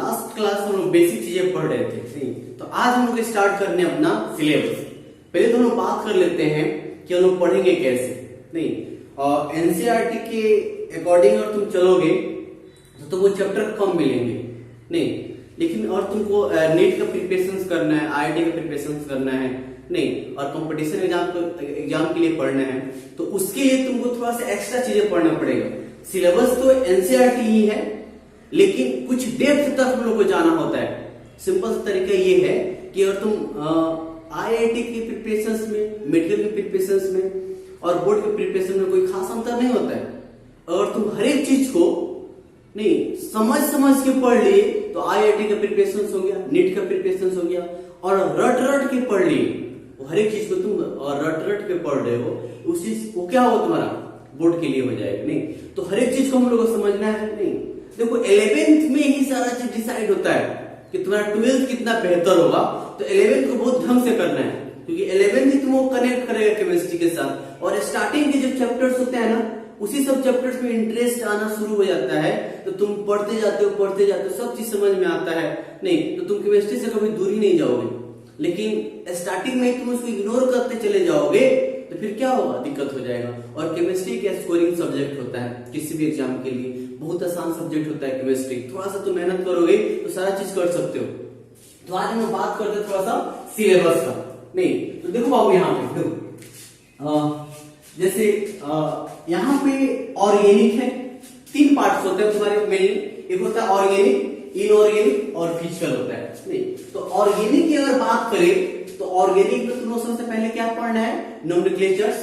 Last class हम लोग basic चीजें पढ़ रहे थे, नहीं तो आज हम लोग स्टार्ट करने अपना सिलेबस। पहले तो हम लोग बात कर लेते हैं कि हम लोग पढ़ेंगे कैसे। नहीं एनसीईआरटी के अकॉर्डिंग अगर तुम चलोगे तो तुमको चैप्टर कम मिलेंगे, नहीं लेकिन और तुमको नीट का प्रिपरेशन करना है, आईआईटी का प्रिपरेशन करना है, नहीं और कंपटीशन एग्जाम के लिए पढ़ना है, तो उसके लिए तुमको थोड़ा सा एक्स्ट्रा चीजें पढ़ना पड़ेगा। सिलेबस तो एनसीईआरटी ही है, लेकिन कुछ डेप्थ तक हम लोग को जाना होता है। सिंपल सा तरीका ये है कि अगर तुम आईआईटी की प्रिपरेशन में, मेडिकल के प्रिपरेशन में और बोर्ड के प्रिपरेशन में कोई खास अंतर नहीं होता है। अगर तुम हर एक चीज को नहीं समझ के पढ़ लिए तो आईआईटी का प्रिपरेशन हो गया, नीट का प्रिपरेशन हो गया, और रट के पढ़ लिए हर एक चीज को तुम और रट के पढ़ रहे हो, उस चीज वो क्या हो तुम्हारा बोर्ड के लिए हो जाएगा। नहीं तो हर एक चीज को हम लोग को समझना है। नहीं देखो 11th में ही सारा चीज डिसाइड होता है कि तुम्हारा 12th कितना बेहतर होगा, तो 11th को बहुत ढंग से करना है, क्योंकि 11th ही तुमको कनेक्ट करेगा केमिस्ट्री के साथ। और स्टार्टिंग के जो चैप्टर्स होते हैं ना, उसी सब चैप्टर्स में इंटरेस्ट आना शुरू हो जाता है, तो तुम पढ़ते जाते हो सब चीज समझ में आता है। नहीं तो तुम केमिस्ट्री से कभी दूर ही नहीं जाओगे। लेकिन स्टार्टिंग में तुम उसको इग्नोर करते चले जाओगे तो फिर क्या होगा, दिक्कत हो जाएगा। और केमिस्ट्री क्या स्कोरिंग सब्जेक्ट होता है किसी भी एग्जाम के लिए, बहुत आसान सब्जेक्ट होता है केमिस्ट्री। थोड़ा सा तुम मेहनत करोगे तो सारा चीज कर सकते हो। तो आज हम बात करते हैं थोड़ा सा सिलेबस का। नहीं तो देखो बाबू यहाँ पे देखो जैसे यहाँ पे ऑर्गेनिक है, 3 पार्ट्स होते हैं तुम्हारे मेनली। एक होता है ऑर्गेनिक, इनऑर्गेनिक और फिजिकल होता है। नहीं तो ऑर्गेनिक की अगर बात करें तो ऑर्गेनिक में तुम लोग सबसे पहले क्या पढ़ना है, नोमेनक्लेचर्स।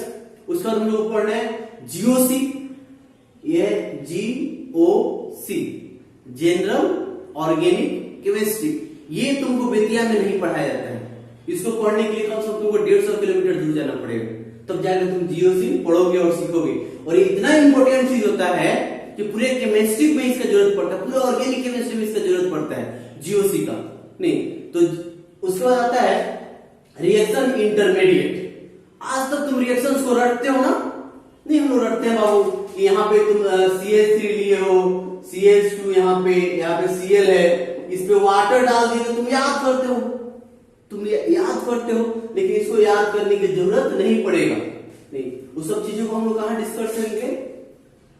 उसके बाद तुम लोग पढ़ना है जीओसी, ये जीओसी जनरल ऑर्गेनिक केमिस्ट्री। ये तुमको बेतिया में नहीं पढ़ाया जाता है। इसको पढ़ने के लिए कम से कम तुमको 150 किलोमीटर दूर जाना पड़ेगा, तब जाकर तुम जीओसी पढ़ोगे और सीखोगे। और ये इतना इंपॉर्टेंट चीज होता है कि पूरे केमिस्ट्री में इसका जरूरत पड़ता है, पूरे ऑर्गेनिक केमिस्ट्री में इसका जरूरत पड़ता है जीओसी का। नहीं तो उसके बाद आता है रिएक्शन इंटरमीडिएट। आज तक तुम रिएक्शंस को रटते हो ना? नहीं हम लोग रटते हैं बाबू कि यहाँ पे तुम CH3 लिए हो, CH2 यहाँ पे Cl है, इस पे वाटर डाल दिए तो तुम याद करते हो, लेकिन इसको याद करने की जरूरत नहीं पड़ेगा। नहीं उस सब चीजों को हम लोग कहाँ डिस्कस करेंगे,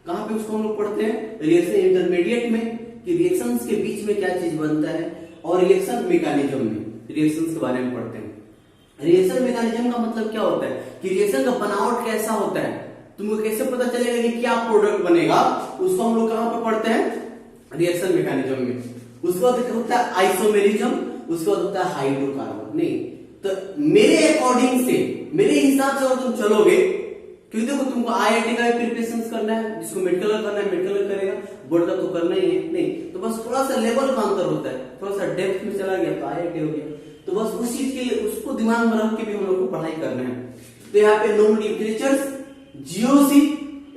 कहाँ पे उसको हम लोग पढ़ते हैं रिएक्शन इंटरमीडिएट में, कि रिएक्शंस के बीच में क्या चीज बनता है, और रिएक्शन मैकेनिज्म में रिएक्शंस के बारे में पढ़ते हैं। रिएक्शन मैकेनिज्म का मतलब क्या होता है कि रिएक्शन का बनावट कैसा होता है, तुमको कैसे पता चलेगा कि क्या प्रोडक्ट बनेगा, उसको हम लोग कहाँ पे पढ़ते हैं, रिएक्शन मैकेनिज्म में। उसके बाद होता है आइसोमेरिज्म, उसके बाद होता है हाइड्रोकार्बन। नहीं तो मेरे अकॉर्डिंग से, मेरे हिसाब से अगर तुम चलोगे, क्योंकि देखो तुमको आईआईटी का प्रिपरेशन करना है, जिसको मेडिकल करना है मेडिकल करेगा, बोर्ड का तो करना ही है। नहीं तो बस थोड़ा सा लेवल का अंतर होता है, थोड़ा सा डेप्थ में चला गया तो आईआईटी हो गया। तो बस उस चीज के लिए उसको दिमाग में रख के भी हम लोग को पढ़ाई करना है। तो यहाँ पे nomenclatures, GOC,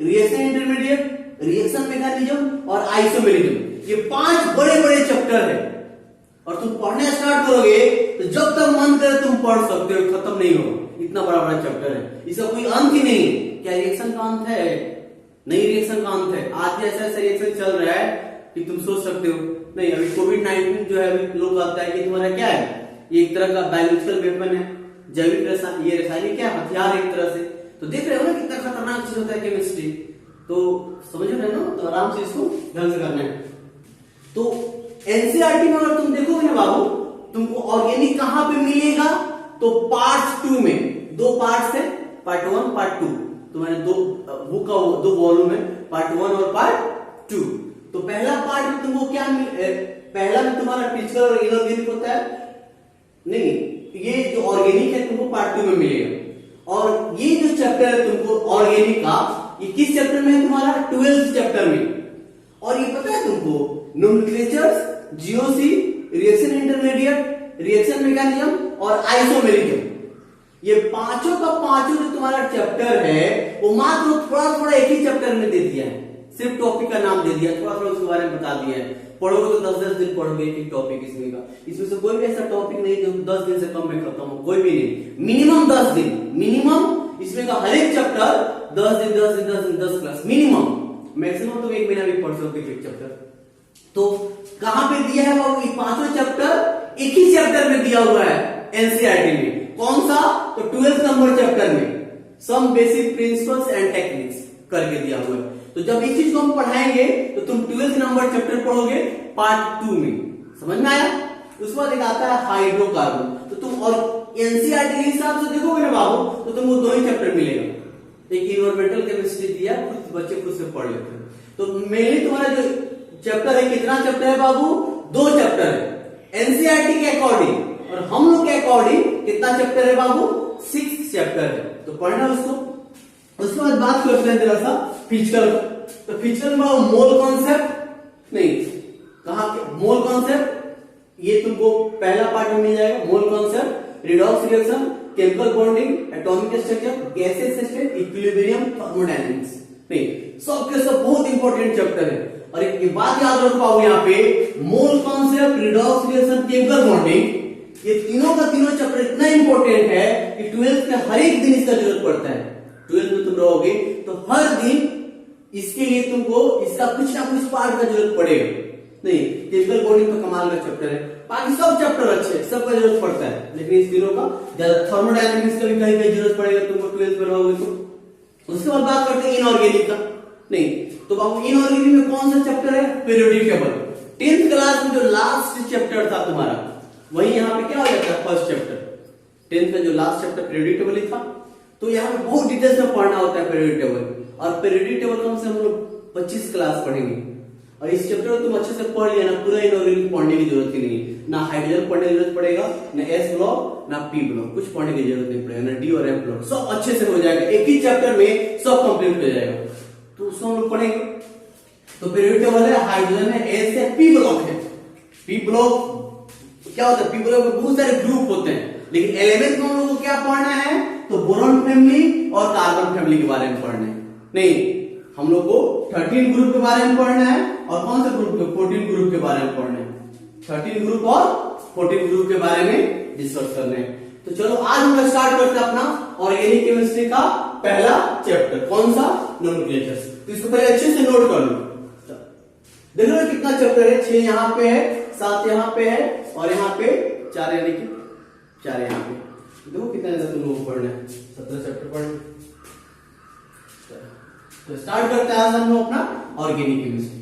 reaction intermediate, reaction mechanism और आइसोमेरिज्म, ये 5 बड़े बड़े चैप्टर है। और तुम पढ़ने स्टार्ट करोगे तो जब तक मन करे तुम पढ़ सकते हो, खत्म नहीं होगा। इतना बड़ा बड़ा चैप्टर है, इसका कोई अंत ही नहीं है। क्या रिएक्शन का अंत है? नहीं रिएक्शन का अंत है। आज भी ऐसा रिएक्शन चल रहा है कि तुम सोच सकते हो नहीं, अभी कोविड-19 जो है अभी लोग आता है कि तुम्हारा क्या है, ये एक तरह का बायोलॉजिकल वेपन है, जैविक रसायन, ये रासायनिक क्या हथियार एक तरह से। तो देख रहे हो ना कितना खतरनाक चीज होता है केमिस्ट्री। तो समझ रहे हो ना, तो आराम से इसको ढंग से करना है। तो एनसीईआरटी में अगर तुम देखोगे ना बाबू, तुमको ऑर्गेनिक कहां पे मिलेगा, तो पार्ट 2 में 2 पार्ट्स है, पार्ट 1 पार्ट 2। तुम्हारे 2 बुक का 2 वॉल्यूम है, पार्ट 1 और पार्ट 2। तो पहला पार्ट में तुमको क्या पहला में तुम्हारा फिजिकल और इनऑर्गेनिक होता है। नहीं ये जो ऑर्गेनिक है तुमको पार्ट 2 में मिलेगा। और ये जो चैप्टर है तुमको ऑर्गेनिक का, ये किस चैप्टर में है तुम्हारा, 12th चैप्टर में। और ये पता है तुमको nomenclatures, GOC, reaction intermediate, reaction mechanism और आइसोमेरिज्म, ये पांचों का पांचों जो तुम्हारा चैप्टर है वो मात्र थोड़ा एक ही चैप्टर में दे दिया है। सिर्फ टॉपिक का नाम दे दिया, थोड़ा उसके बारे में बता दिया है। पढ़ोगे तो 10-10 दिन पढ़ोगे एक टॉपिक इसमें का। इसमें से कोई भी ऐसा टॉपिक नहीं जो 10 दिन से कम में खत्म हो, कोई भी नहीं। मिनिमम 10 दिन, मिनिमम इसमें का हर एक चैप्टर 10 दिन 10 क्लास मिनिमम। मैक्सिमम तो 1 महीना भी पढ़ सकते हो एक चैप्टर। तो कहां पे दिया है बाबू, ये पांचों चैप्टर एक ही चैप्टर में दिया हुआ है एनसीईआरटी में। कौन सा, तो 12th नंबर चैप्टर में some basic principles and techniques करके दिया हुआ है। तो जब इस चीज को हम पढ़ाएंगे तो तुम 12th नंबर चैप्टर पढ़ोगे पार्ट 2 में, समझ में आया। उसके बाद एक आता है हाइड्रोकार्बन, तो तुम और एनसीईआरटी के हिसाब से देखोगे ना बाबू, तो तुमको दो ही चैप्टर मिलेगा। एक इन्वायरमेंटल केमिस्ट्री दिया, खुद बच्चे खुद से पढ़ लेते हैं। तो मेनली तुम्हारा जो चैप्टर है, कितना चैप्टर है बाबू, 2 चैप्टर है एनसीईआरटी के अकॉर्डिंग, और हम लोग के अकॉर्डिंग कितना चैप्टर है बाबू, 6 चैप्टर है। तो पढ़ना उसको। उसके बाद बात करते हैं जरा सा फिजिकल। तो फिजिकल में मोल कॉन्सेप्ट नहीं, कहां के मोल कॉन्सेप्ट, ये तुमको पहला पार्ट में मिल जाएगा। Mole concept, redox reaction, chemical bonding, atomic structure, gases state, equilibrium, thermodynamics. नहीं, सब के सब बहुत इंपॉर्टेंट चैप्टर है। और एक बात याद रख पाओ यहाँ पे, mole concept, redox reaction, chemical bonding, ये तीनों का तीनों चैप्टर इतना इंपॉर्टेंट है कि 12th में हर एक दिन इसका जरूरत पड़ता है। 12th में तुम रहोगे तो हर दिन इसके लिए तुमको इसका कुछ ना कुछ पार्ट का जरूरत पड़ेगा। नहीं, केमिकल बॉन्डिंग तो कमाल का चैप्टर है, बाकी सब चैप्टर अच्छे, सबका जरूरत पड़ता है, लेकिन इस तीनों का ज्यादा। थर्मोडायनेमिक्स का भी कहीं कहीं जरूरत पड़ेगा तुमको 12th में रहोगे तो। उसके बाद बात करते हैं इनऑर्गेनिक का। नहीं, तो बाबू इनऑर्गेनिक में कौन सा चैप्टर है, पीरियोडिक टेबल। 10th क्लास में जो लास्ट चैप्टर था तुम्हारा, वही यहाँ पे क्या हो जाता है, फर्स्ट चैप्टर। 10th का जो लास्ट चैप्टर पीरियोडिक टेबल ही था। तो यहाँ पे बहुत डिटेल्स में पढ़ना होता है पीरियोडिक टेबल, और पीरियोडिक टेबल कम से हम लोग 25 क्लास पढ़ेंगे। और इस चैप्टर को तुम अच्छे से पढ़ लिया ना, पूरा इनऑर्गेनिक पढ़ने की जरूरत ही नहीं है। ना हाइड्रोजन पढ़ने की जरूरत पड़ेगा, ना एस ब्लॉक, ना पी ब्लॉक, कुछ पढ़ने की जरूरत नहीं पड़ेगा, ना डी और एफ ब्लॉक, सब अच्छे से हो जाएगा। एक ही चैप्टर में सब कंप्लीट हो जाएगा, तो उसको हम लोग पढ़ेंगे। तो पीरियोडिक टेबल है, हाइड्रोजन है, एस है, पी ब्लॉक है। पी ब्लॉक क्या होता है, पी ब्लॉक में बहुत सारे ग्रुप होते हैं, लेकिन एलिमेंट में हम लोग को क्या पढ़ना है, तो बोरॉन फैमिली और कार्बन फैमिली के बारे में पढ़ना है। नहीं, हम लोग को 13 ग्रुप के बारे में पढ़ना है, और कौन से ग्रुप के, 14 ग्रुप के बारे में पढ़ना है। 13 ग्रुप और 14 ग्रुप के बारे में डिस्कस करना है। तो चलो आज हम लोग स्टार्ट करते हैं अपना ऑर्गेनिक केमिस्ट्री का पहला चैप्टर। कौन सा, नोमेनक्लेचर। तो इसको पहले अच्छे से नोट कर लो। देखो कितना चैप्टर है, 6 यहाँ पे है, 7 यहाँ पे है, और यहाँ पे 4, यानी कि 4 यहाँ पे। देखो कितना ज्यादा तुम लोगों को पढ़ना है, 17 चैप्टर पढ़ना। तो स्टार्ट करते हैं आज हम लोग अपना ऑर्गेनिक केमिस्ट्री।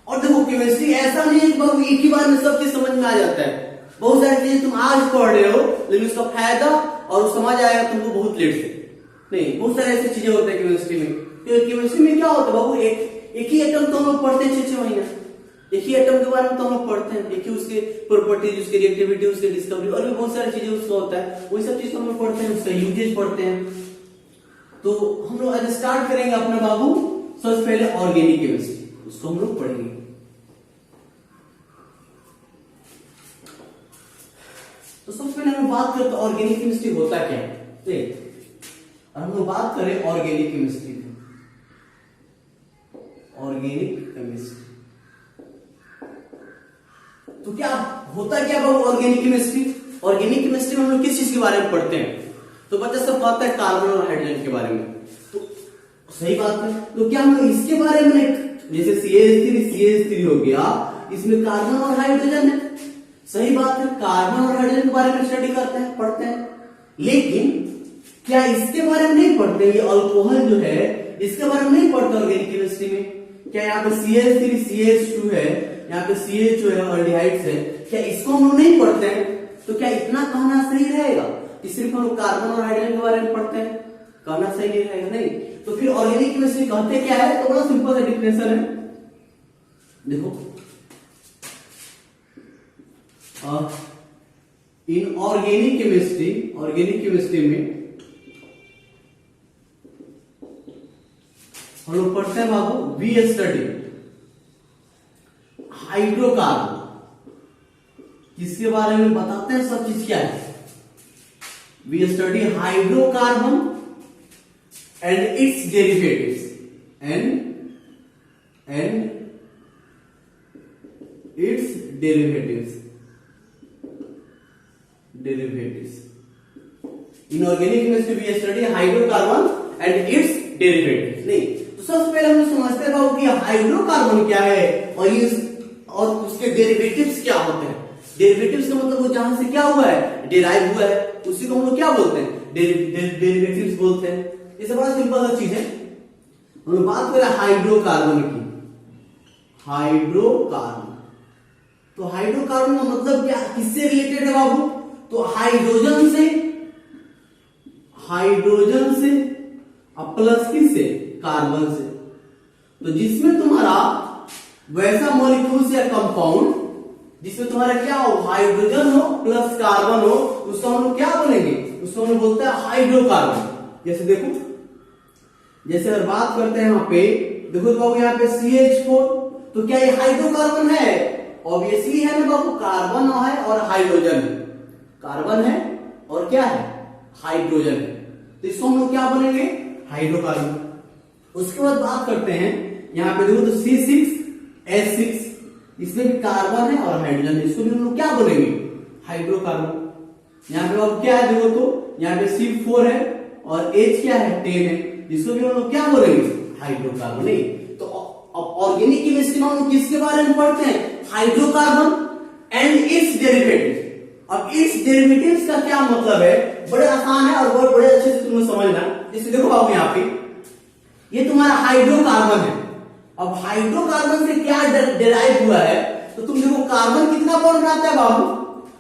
और देखो केमिस्ट्री ऐसा नहीं है कि बाबू एक ही बार में सब चीज समझ में आ जाता है। बहुत सारी चीजें तुम आज पढ़ रहे हो, लेकिन उसका फायदा और समझ आएगा तुमको बहुत लेट से। नहीं, बहुत सारी ऐसी चीजें होती है केमिस्ट्री में। तो केमिस्ट्री में क्या होता है बाबू, एक ही एटम तो हम लोग पढ़ते हैं 6-6 महीना, एक ही एटम के बारे में तो हम लोग पढ़ते हैं, एक ही उसके प्रॉपर्टीज, उसकी रिएक्टिविटी, उसकी डिस्कवरी, और भी बहुत सारी चीजें उसका होता है, वही सब चीज हम लोग पढ़ते हैं, उसका यूजेज पढ़ते हैं। तो हम लोग आज स्टार्ट करेंगे अपना बाबू सबसे पहले ऑर्गेनिक केमिस्ट्री, उसको हम लोग पढ़ेंगे। तो सबसे पहले हम बात करते हैं ऑर्गेनिक केमिस्ट्री होता क्या है। और हम लोग बात करें ऑर्गेनिक केमिस्ट्री की। ऑर्गेनिक केमिस्ट्री तो क्या होता क्या बाबू ऑर्गेनिक केमिस्ट्री। ऑर्गेनिक केमिस्ट्री में हम लोग किस चीज के बारे में पढ़ते हैं, तो बच्चा सब पता है कार्बन और हाइड्रोजन के बारे में। तो सही बात है, तो क्या हम लोग इसके बारे में, जैसे CH3 हो गया, इसमें कार्बन और हाइड्रोजन है, सही बात है, कार्बन और हाइड्रोजन के बारे में स्टडी करते हैं, पढ़ते हैं। लेकिन क्या इसके बारे में नहीं पढ़ते, ये अल्कोहल जो है इसके बारे में नहीं पढ़ते ऑर्गेनिक केमिस्ट्री में। क्या यहाँ पे CH3 CH2 है, यहाँ पे CH है, ऑल्डिहाइड्स है, क्या इसको हम लोग नहीं पढ़ते हैं। तो क्या इतना कहना सही रहेगा कि सिर्फ हम लोग कार्बन और हाइड्रोजन के बारे में पढ़ते हैं, कहना सही नहीं रहेगा। नहीं, तो फिर ऑर्गेनिक केमिस्ट्री कहते क्या है, तो बड़ा सिंपल सा डिफिनेशन है। देखो, इन ऑर्गेनिक केमिस्ट्री में हम लोग पढ़ते हैं बाबू, वी स्टडी हाइड्रोकार्बन, किसके बारे में बताते हैं, सब चीज क्या है। We study hydrocarbon and its derivatives and its derivatives. In organic chemistry we study hydrocarbon and its derivatives. नहीं, तो सबसे पहले हम समझते हैं बाबू कि हाइड्रोकार्बन क्या है और उसके डेरिवेटिव्स क्या होते हैं। डेरिवेटिव्स का मतलब वो जहां से क्या हुआ है, डिराइव हुआ है, उसी को हम लोग क्या बोलते हैं, डेरिवेटिव्स बोलते हैं। ये बड़ा सिंपल सा चीज है। हम लोग बात करें हाइड्रोकार्बन की, हाइड्रोकार्बन, तो हाइड्रोकार्बन का मतलब क्या, किससे रिलेटेड है बाबू, तो हाइड्रोजन से और प्लस किससे, कार्बन से। तो जिसमें तुम्हारा वैसा मॉलिक्यूल्स या कंपाउंड जिसमें तुम्हारा क्या हो, हाइड्रोजन हो प्लस कार्बन हो, उसको हम लोग क्या बोलेंगे, उसको हम लोग बोलते हैं हाइड्रोकार्बन। जैसे देखो, जैसे अगर बात करते हैं यहाँ पे, देखो तो बाबू यहाँ पे CH4, तो क्या ये हाइड्रोकार्बन है, ऑब्वियसली है ना बाबू, कार्बन है और हाइड्रोजन है, कार्बन है और क्या है, हाइड्रोजन है, तो इसको हम लोग क्या बोलेंगे, हाइड्रोकार्बन। उसके बाद बात करते हैं यहाँ पे, देखो तो C6H6, इसमें भी कार्बन है और हाइड्रोजन है, इसको भी हम लोग क्या बोलेंगे, हाइड्रोकार्बन। यहाँ पे अब क्या है, देखो तो यहाँ पे C4 है और H क्या है, 10 है, इसको भी हम लोग क्या बोलेंगे, हाइड्रोकार्बन। नहीं तो ऑर्गेनिक केमिस्ट्री में हम लोग किसके बारे में पढ़ते हैं, हाइड्रोकार्बन एंड इट्स डेरिवेटिव्स। अब इट्स डेरिवेटिव्स का क्या मतलब है, बड़े आसान है और बहुत बड़े अच्छे से तुम्हें समझना। जैसे देखो बाबू यहाँ पे ये तुम्हारा हाइड्रोकार्बन है, अब हाइड्रोकार्बन से क्या डिराइव हुआ है, तो तुम देखो कार्बन कितना बॉन्ड बनाता है बाबू,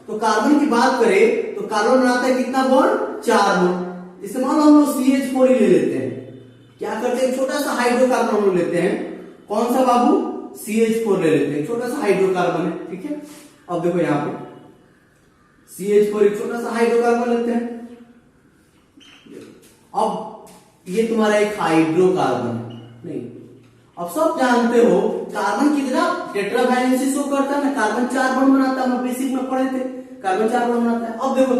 तो कार्बन की बात करें तो कार्बन बनाता है कितना बॉन्ड, 4 बॉन्ड। इसे मान लो हम लोग CH4 ही ले लेते हैं, क्या करते हैं, छोटा सा हाइड्रोकार्बन हम लोग लेते हैं, कौन सा बाबू, CH4 ले लेते हैं, छोटा सा हाइड्रोकार्बन है, ठीक है। अब देखो यहाँ पे CH4 एक छोटा सा हाइड्रोकार्बन लेते हैं, अब ये तुम्हारा एक हाइड्रोकार्बन है। नहीं, अब सब जानते हो कार्बन कितना टेट्रावैलेंसी शो करता है ना, कार्बन 4 बॉन्ड बनाता है, हम बेसिक में पढ़े थे, कार्बन 4 बॉन्ड बनाता है। अब देखो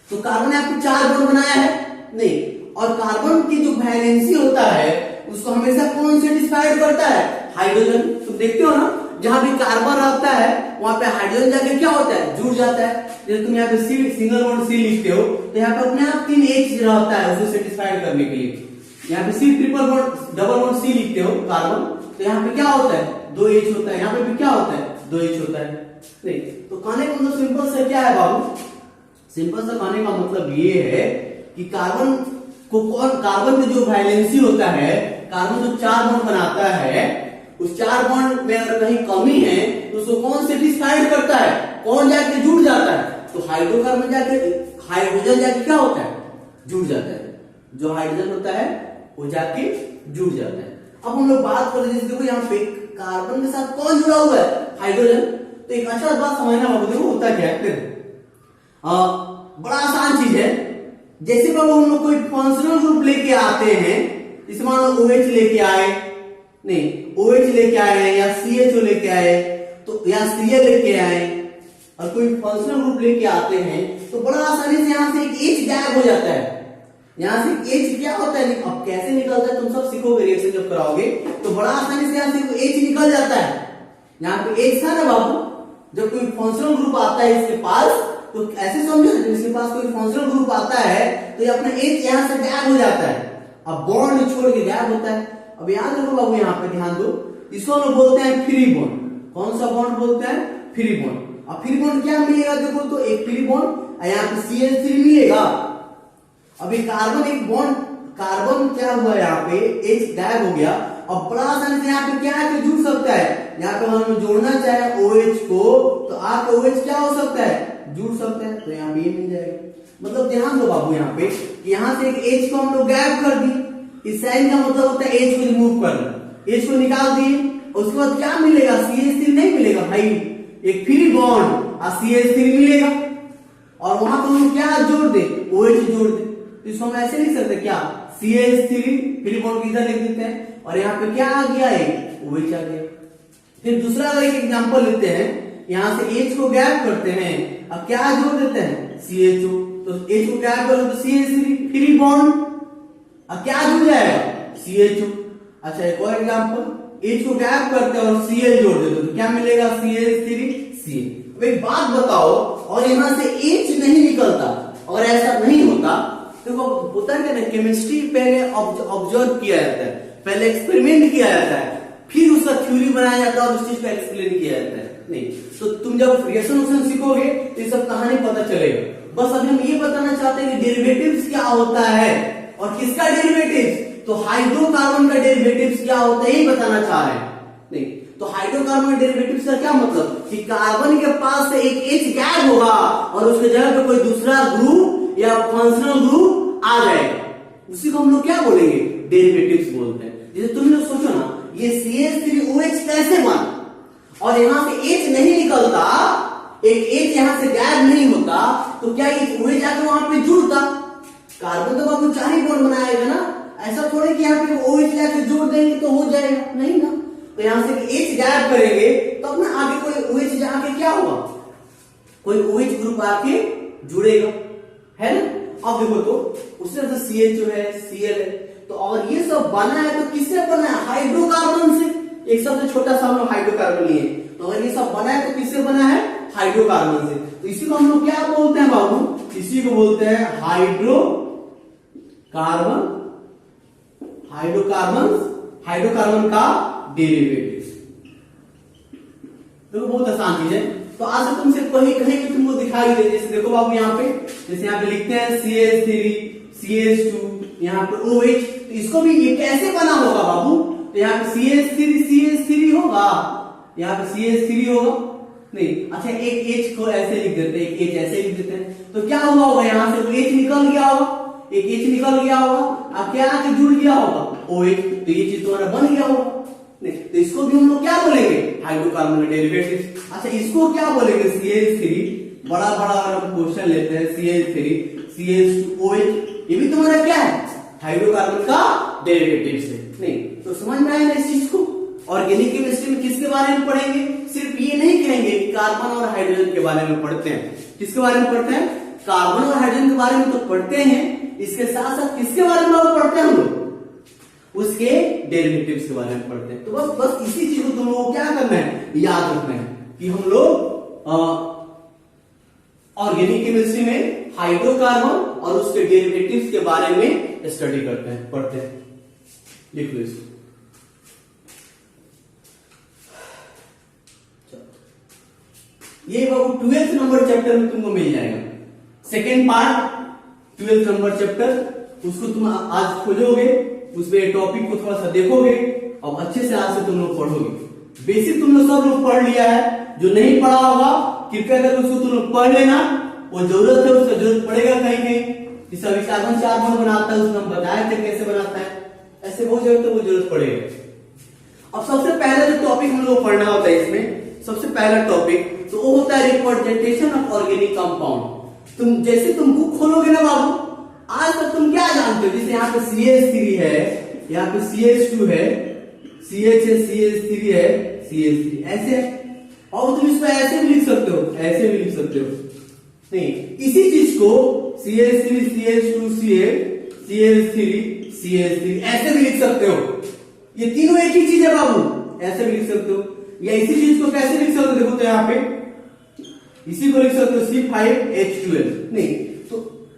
तो कार्बन ने आपको 4 बॉन्ड बनाया है, नहीं, और कार्बन की जो वैलेंसी होता है उसको हमेशा कौन सेटिस्फाइड करता है, हाइड्रोजन। तुम देखते हो ना, जहां भी कार्बन रहता है वहां पे हाइड्रोजन जाके क्या होता है, जुड़ जाता है। जैसे तुम यहाँ पे सिंगल बॉन्ड C लिखते हो तो यहाँ पे अपने आप 3 H रहता है उसको सेटिस्फाइड करने के लिए। यहाँ पे C triple bond double bond C लिखते हो कार्बन, तो यहाँ पे क्या होता है, 2 H होता है, यहाँ पे भी क्या होता है, 2 H होता है। नहीं तो कहने का मतलब सिंपल सा क्या है बाबू, सिंपल सा कहने का मतलब ये है कि कार्बन की जो वैलेंसी होता है, कार्बन जो 4 बॉन्ड बनाता है, उस 4 बॉन्ड में अगर कहीं कमी है तो उसको कौन सेटिस्फाइड करता है, कौन जाके जुड़ जाता है, तो हाइड्रोकार्बन जाके, हाइड्रोजन जाके क्या होता है, जुड़ जाता है, जो हाइड्रोजन होता है वो जाके जुड़ जाता है। अब हम लोग बात करते हैं, जैसे देखो यहाँ पे कार्बन के साथ कौन जुड़ा हुआ है, हाइड्रोजन। तो एक अच्छा बात समझना होगा, देखो होता क्या है, बड़ा आसान चीज है। जैसे बाबू हम लोग कोई फंक्शनल ग्रुप लेके आते हैं, जैसे मान लो OH लेके आए, नहीं OH लेके आए या CHO लेके आए, तो या Cl लेके आए, और कोई फंक्शनल ग्रुप लेके आते हैं तो बड़ा आसानी से यहाँ से एक H गायब हो जाता है। यहाँ से H क्या होता है, अब कैसे निकलता है तुम सब सीखोगे, रिएक्शन जब कराओगे तो बड़ा आसानी से यहाँ से H निकल जाता है। यहाँ पे H था ना बाबू, जब कोई फंक्शनल ग्रुप आता है इसके पास, तो ऐसे समझो इसके पास कोई फंक्शनल ग्रुप आता है तो ये अपना H यहाँ से गायब हो जाता है, अब बॉन्ड छोड़ के गायब होता है। अब याद रखो बाबू, यहाँ पे ध्यान दो, इसको हम बोलते हैं फ्री बॉन्ड। कौन सा बॉन्ड बोलते हैं, फ्री बॉन्ड। अब फ्री बॉन्ड क्या मिलेगा, देखो तो एक फ्री बॉन्ड, यहाँ पे CH3 मिलेगा। अभी कार्बन एक बॉन्ड, कार्बन क्या हुआ यहाँ पे, H गायब हो गया। अब बड़ा आसानी से यहाँ पे क्या है, जुड़ सकता है, यहाँ पे हम जोड़ना चाहे OH को तो आपका OH क्या हो सकता है, जुड़ सकता है, तो यहाँ पे ये मिल जाएगा। मतलब ध्यान दो बाबू यहाँ पे, यहाँ से एक H को हम लोग गायब कर दी, इस साइन का मतलब होता है H को रिमूव करना, H को निकाल दिए, उसके बाद क्या मिलेगा, CH3 नहीं मिलेगा भाई, एक फ्री बॉन्ड और CH3 मिलेगा, और वहां पर हम क्या जोड़ दे, OH जोड़ दे। तो इसको हम ऐसे लिख सकते क्या, CH3 फ्री बॉन्ड किधर लिख देते हैं, और यहाँ पे क्या आ गया, एक OH आ गया। फिर दूसरा अगर एक एग्जांपल लेते हैं, यहाँ से H को गायब करते हैं, अब क्या जोड़ देते हैं, CHO, तो H को गायब करो तो CH3 फ्री बॉन्ड, अब क्या जुड़ जाएगा, CHO। अच्छा एक और एग्जांपल, H को गायब करते हैं और Cl जोड़ देते तो क्या मिलेगा, CH3Cl। अब एक बात बताओ, और यहां से H नहीं निकलता, और ऐसा नहीं होता, देखो होता है ना, केमिस्ट्री पहले ऑब्जर्व किया जाता है, पहले एक्सपेरिमेंट किया जाता है, फिर उसका थ्योरी बनाया जाता है और उस चीज को एक्सप्लेन किया जाता है। नहीं तो तुम जब रिएक्शन ऑप्शन सीखोगे तो ये सब कहानी पता चलेगा। बस अभी हम ये बताना चाहते हैं कि डेरिवेटिव्स क्या होता है और किसका डेरिवेटिव्स, तो हाइड्रोकार्बन का डेरिवेटिव्स क्या होता है ये बताना चाह रहे हैं। नहीं तो हाइड्रोकार्बन का डेरिवेटिव्स का क्या मतलब कि कार्बन के पास से एक H गैप होगा और उसके जगह पे कोई दूसरा ग्रुप या फंक्शनल ग्रुप आ जाएगा, उसी को हम लोग क्या बोलेंगे, डेरिवेटिव्स बोलते हैं। जैसे तुम लोग सोचो ना, ये CH3OH कैसे बना और यहां से H नहीं निकलता, एक H यहां से गैप नहीं होता, तो क्या ये OH जाकर वहां पे जुड़ता? कार्बन तो बाबू 4 ही बॉन्ड बनाएगा ना, ऐसा थोड़े कि यहाँ पे OH जाके जोड़ देंगे तो हो जाएगा, नहीं ना। तो यहां से H गैप करेंगे तो अपना आगे कोई OH जाके क्या होगा, कोई OH ग्रुप आके जुड़ेगा, है ना। अब देखो तो उससे CH जो है Cl है, तो और ये सब बना है तो किससे बना है, हाइड्रोकार्बन से। एक सबसे छोटा सा हम लोग हाइड्रोकार्बन लिए, तो अगर ये सब बना है तो किससे बना है, हाइड्रोकार्बन से। तो इसी को हम लोग क्या बोलते हैं बाबू, इसी को बोलते हैं हाइड्रोकार्बन का डेरिवेटिव। तो बहुत आसान चीज है। तो आज तुमसे कहीं कहीं तुमको दिखाई दे, जैसे देखो बाबू यहाँ पे, जैसे यहाँ पे लिखते हैं CH3 CH2 यहाँ पे OH, तो इसको भी ये कैसे बना होगा बाबू, तो यहाँ पे CH3 होगा, यहाँ पे CH3 होगा, नहीं अच्छा एक H को ऐसे लिख देते हैं, एक H ऐसे लिख देते हैं, तो क्या हुआ होगा, यहाँ से H निकल गया होगा, एक H निकल गया होगा, अब क्या आके जुड़ गया होगा OH, तो ये चीज तुम्हारा बन गया होगा। नहीं तो इसको भी हम लोग क्या बोलेंगे, हाइड्रोकार्बन का डेरिवेटिव। अच्छा इसको क्या बोलेंगे, CH3, बड़ा बड़ा अगर हम क्वेश्चन लेते हैं CH3 CH2OH, ये भी तुम्हारा क्या है, हाइड्रोकार्बन का डेरिवेटिव से। नहीं तो समझ में आया ना इस चीज को। ऑर्गेनिक केमिस्ट्री में किसके बारे में पढ़ेंगे, सिर्फ ये नहीं कहेंगे कि कार्बन और हाइड्रोजन के बारे में पढ़ते हैं, किसके बारे में पढ़ते हैं, कार्बन और हाइड्रोजन के बारे में तो पढ़ते हैं, इसके साथ साथ किसके बारे में पढ़ते हैं हम लोग, उसके डेरिवेटिव्स के बारे में पढ़ते हैं। तो बस इसी चीज को तुम लोगों को क्या करना है, याद रखना है कि हम लोग ऑर्गेनिक केमिस्ट्री में हाइड्रोकार्बन और उसके डेरिवेटिव्स के बारे में स्टडी करते हैं, पढ़ते हैं। लिख लो इसको। ये बाबू 12th नंबर चैप्टर में तुमको मिल जाएगा, second part 12th number chapter, उसको तुम आज खोलोगे, उसमें टॉपिक को थोड़ा सा देखोगे और अच्छे से आज से तुम लोग पढ़ोगे। बेसिक तुम लोग सब लोग पढ़ लिया है, जो नहीं पढ़ा होगा कृपया करके उसको तुम लोग पढ़ लेना, वो जरूरत है, उसका जरूरत पड़ेगा कहीं कहीं। इस कार्बन से कार्बन बनाता है, उसने हम बताया था कैसे बनाता है, ऐसे बहुत जरूरत है, वो जरूरत पड़ेगा। अब सबसे पहला जो टॉपिक हम लोग पढ़ना होता है इसमें, सबसे पहला टॉपिक तो वो होता है रिप्रेजेंटेशन ऑफ ऑर्गेनिक कंपाउंड। तुम जैसे तुम बुक खोलोगे ना बाबू, आज तक तुम क्या जानते हो, जैसे यहाँ पे CH3 है, यहाँ पे CH2 है, CH है, CH3 है, CH3 ऐसे, और तुम इसको ऐसे भी लिख सकते हो, ऐसे भी लिख सकते हो। नहीं इसी चीज को CH3 CH2 CH3 CH3 ऐसे भी लिख सकते हो, ये तीनों एक ही चीज है बाबू, ऐसे भी लिख सकते हो। या इसी चीज को कैसे लिख सकते हो, देखो तो यहाँ पे इसी को लिख सकते हो C5H12। नहीं तो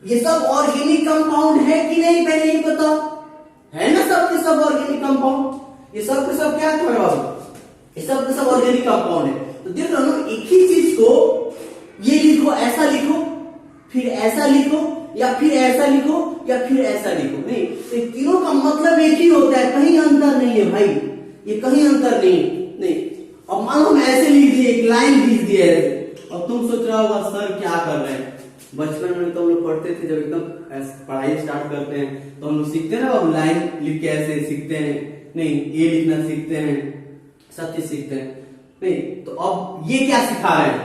ये सब ऑर्गेनिक कंपाउंड है कि नहीं, पहले ये बताओ, है ना सब के सब ऑर्गेनिक कंपाउंड, ये सब के सब क्या है बाबू, ये सब के सब ऑर्गेनिक कंपाउंड है। तो देख लो ना, एक ही चीज को ये लिखो, ऐसा लिखो, फिर ऐसा लिखो, या फिर ऐसा लिखो, या फिर ऐसा लिखो, नहीं तो तीनों का मतलब एक ही होता है, कहीं अंतर नहीं है भाई, ये कहीं अंतर नहीं। अब मान लो हम ऐसे लिख दिए, एक लाइन लिख दिए, अब तुम सोच रहा होगा सर क्या कर रहे हैं, बचपन में तो हम लोग पढ़ते थे, जब एकदम पढ़ाई स्टार्ट करते हैं तो हम लोग सीखते हैं ना, अब लाइन लिख के ऐसे सीखते हैं, नहीं ये लिखना सीखते हैं, सब चीज सीखते हैं। नहीं तो अब ये क्या सिखा रहे हैं,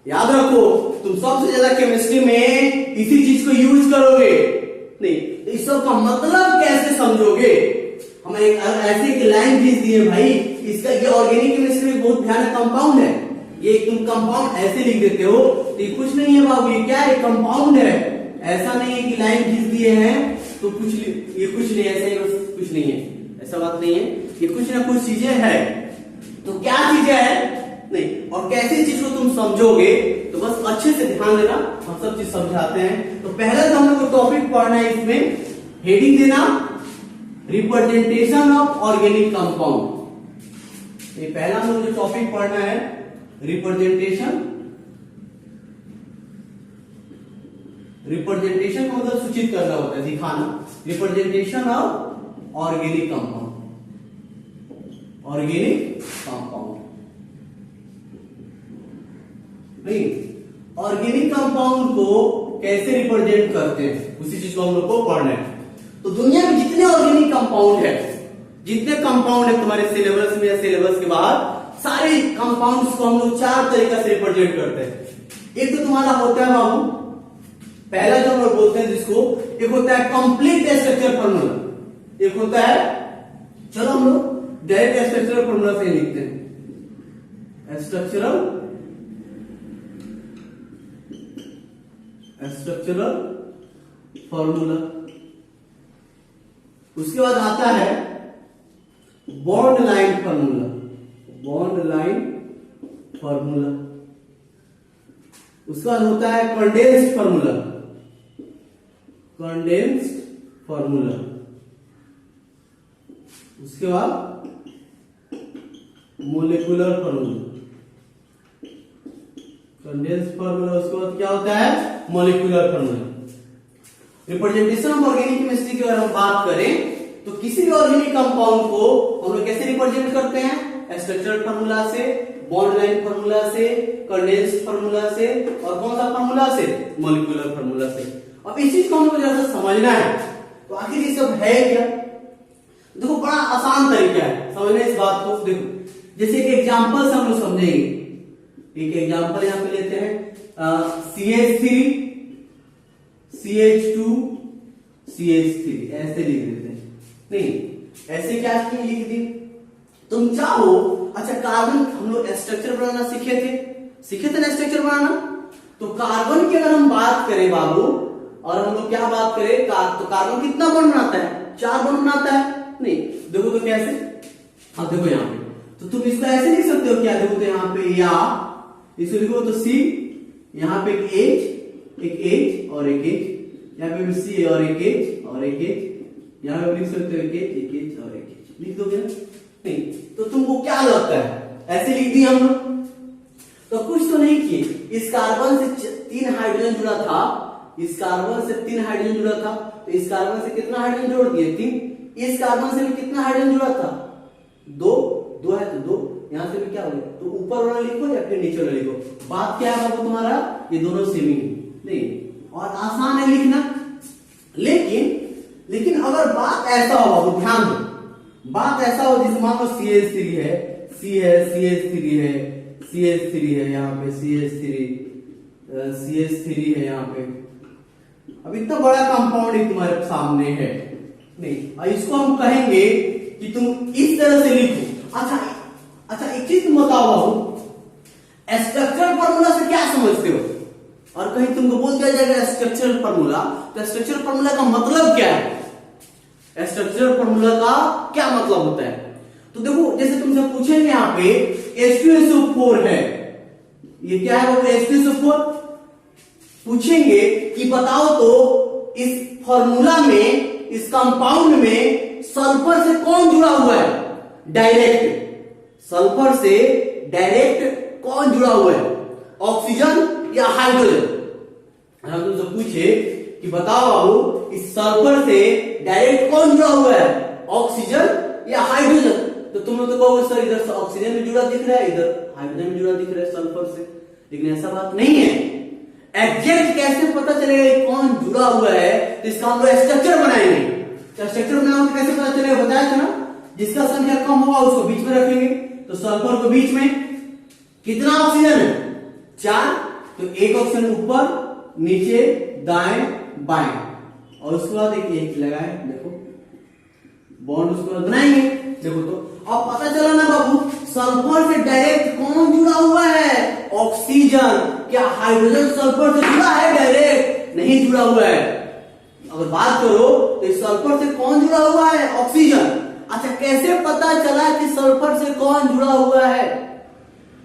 याद रखो तुम सबसे ज्यादा केमिस्ट्री में इसी चीज को यूज करोगे। नहीं इस सब का मतलब कैसे समझोगे, हम एक ऐसे की लाइन खींच दिए भाई, इसका ये ऑर्गेनिक केमिस्ट्री में बहुत भयानक कंपाउंड है, ये तुम कंपाउंड ऐसे लिख देते हो तो ये कुछ नहीं है बाबू, ये क्या है, कंपाउंड है। ऐसा नहीं है कि लाइन खींच दिए हैं तो कुछ, ये कुछ नहीं, ऐसा ही कुछ नहीं है, ऐसा बात नहीं है, ये कुछ ना कुछ चीजें है। तो क्या चीजें है नहीं, और कैसे चीज को तुम समझोगे, तो बस अच्छे से ध्यान देना, हम सब चीज समझाते हैं। तो पहले तो हम लोग को टॉपिक पढ़ना है, इसमें हेडिंग देना रिप्रेजेंटेशन ऑफ ऑर्गेनिक कंपाउंड। ये पहला हम लोग जो टॉपिक पढ़ना है, रिप्रेजेंटेशन का मतलब सूचित करना होता है, दिखाना। Representation of organic compound, organic compound नहीं, ऑर्गेनिक कंपाउंड को कैसे रिप्रेजेंट करते हैं, उसी चीज को हम लोग को पढ़ना है। तो दुनिया में जितने ऑर्गेनिक कंपाउंड है, जितने कंपाउंड है तुम्हारे सिलेबस में या सिलेबस के बाद, सारे कंपाउंड्स को हम लोग चार तरीका से रिप्रेजेंट करते हैं। एक तो तुम्हारा होता है बाबू, पहला जो हम लोग बोलते हैं जिसको, एक होता है कंप्लीट स्ट्रक्चर फॉर्मूला, एक होता है, चलो हम लोग डायरेक्ट स्ट्रक्चरल फॉर्मूला से लिखते हैं, स्ट्रक्चरल फॉर्मूला। उसके बाद आता है bond line formula, bond line formula. उसके बाद होता है कंडेंस्ड फॉर्मूला, कंडेंस्ड फॉर्मूला। उसके बाद मोलिकुलर फॉर्मूला, कंडेंस्ड फॉर्मूला। उसके बाद क्या होता है, molecular formula. Representation of organic chemistry की अगर हम बात करें तो किसी भी ऑर्गेनिक कंपाउंड को हम लोग कैसे रिप्रेजेंट करते हैं, स्ट्रक्चरल फॉर्मूला से, बॉन्ड लाइन फॉर्मूला से, कंडेंस्ड फॉर्मूला से, और कौन सा फॉर्मूला से, मोलिकुलर फॉर्मूला से। अब इस चीज को हमको जरा समझना है, तो आखिर ये सब है क्या। देखो बड़ा आसान तरीका है समझने इस बात को। देखो जैसे एक एग्जांपल से हम लोग समझेंगे, एक एग्जांपल यहां पे लेते हैं, CH3 CH2 CH3 ऐसे लिख देते हैं। नहीं ऐसे क्या लिख दी, तुम चाहो, अच्छा कार्बन हम लोग स्ट्रक्चर बनाना सीखे थे ना स्ट्रक्चर बनाना। तो कार्बन की अगर हम बात करें बाबू, और हम लोग क्या बात करें, तो कार्बन कितना बॉन्ड बनाता है, 4 बॉन्ड बनाता है। नहीं देखो तो कैसे, अब देखो यहाँ पे, तो तुम इसको ऐसे लिख सकते हो क्या, देखो तो यहाँ पे या इसको लिखो तो C, यहाँ पे एक H और एक H, यहाँ पे भी C और एक H और एक H, यहाँ पे लिख सकते हो एक H और एक H, लिख दोगे ना। नहीं तो तुमको क्या लगता है, ऐसे लिख दिए हम लोग, तो कुछ तो नहीं किए। इस कार्बन से 3 हाइड्रोजन जुड़ा था, इस कार्बन से 3 हाइड्रोजन जुड़ा था, तो इस कार्बन से कितना हाइड्रोजन जोड़ दिए, 3। इस कार्बन से भी कितना हाइड्रोजन जुड़ा था, 2 है तो 2, यहां से भी क्या हो गया, तो ऊपर वाला लिखो या फिर नीचे वाला लिखो, बात क्या है बाबू तुम्हारा, ये दोनों सेम ही नहीं, और आसान है लिखना। लेकिन अगर बात ऐसा हो बाबू, ध्यान दो, बात ऐसा हो जैसे मान लो CH3 है, C है, CH3 है, CH3 है, यहाँ पे CH3 है यहाँ पे। अब इतना बड़ा कंपाउंड ही तुम्हारे सामने है, नहीं और इसको हम कहेंगे कि तुम इस तरह से लिखो। अच्छा एक चीज तुम बताओ बाबू, स्ट्रक्चरल फॉर्मूला से क्या समझते हो, और कहीं तुमको बोल दिया जाएगा स्ट्रक्चरल फॉर्मूला, तो स्ट्रक्चरल फॉर्मूला का मतलब क्या है, स्ट्रक्चरल फॉर्मूला का क्या मतलब होता है। तो देखो जैसे तुमसे पूछेंगे यहाँ पे H2SO4 है, ये क्या है बाबू, H2SO4 पूछेंगे कि बताओ तो इस फॉर्मूला में, इस कंपाउंड में सल्फर से कौन जुड़ा हुआ है, डायरेक्ट, सल्फर से डायरेक्ट कौन जुड़ा हुआ है, ऑक्सीजन या हाइड्रोजन। हम तुमसे पूछे कि बताओ बाबू इस सल्फर से डायरेक्ट कौन जुड़ा हुआ है, ऑक्सीजन या हाइड्रोजन, तो तुम लोग तो कहोगे सर इधर से ऑक्सीजन में जुड़ा दिख रहा है, इधर हाइड्रोजन में जुड़ा दिख रहा है सल्फर से, लेकिन ऐसा बात नहीं है। एग्जैक्ट कैसे पता चलेगा कौन जुड़ा हुआ है, तो इसका हम लोग स्ट्रक्चर बनाएंगे। तो स्ट्रक्चर बनाओगे कैसे पता चलेगा, बताया था ना, जिसका संख्या कम होगा उसको बीच में रखेंगे, तो सल्फर को बीच में, कितना ऑक्सीजन है, 4, तो एक ऑक्सीजन ऊपर नीचे दाएं बाएं, और उसके बाद एक लगाए, देखो बॉन्ड उसके बाद बनाएंगे। देखो तो अब पता चला ना बाबू, सल्फर से डायरेक्ट कौन जुड़ा हुआ है, ऑक्सीजन। क्या हाइड्रोजन सल्फर से जुड़ा है डायरेक्ट, नहीं जुड़ा हुआ है। अगर बात करो तो इस सल्फर से कौन जुड़ा हुआ है, ऑक्सीजन। अच्छा कैसे पता चला कि सल्फर से कौन जुड़ा हुआ है,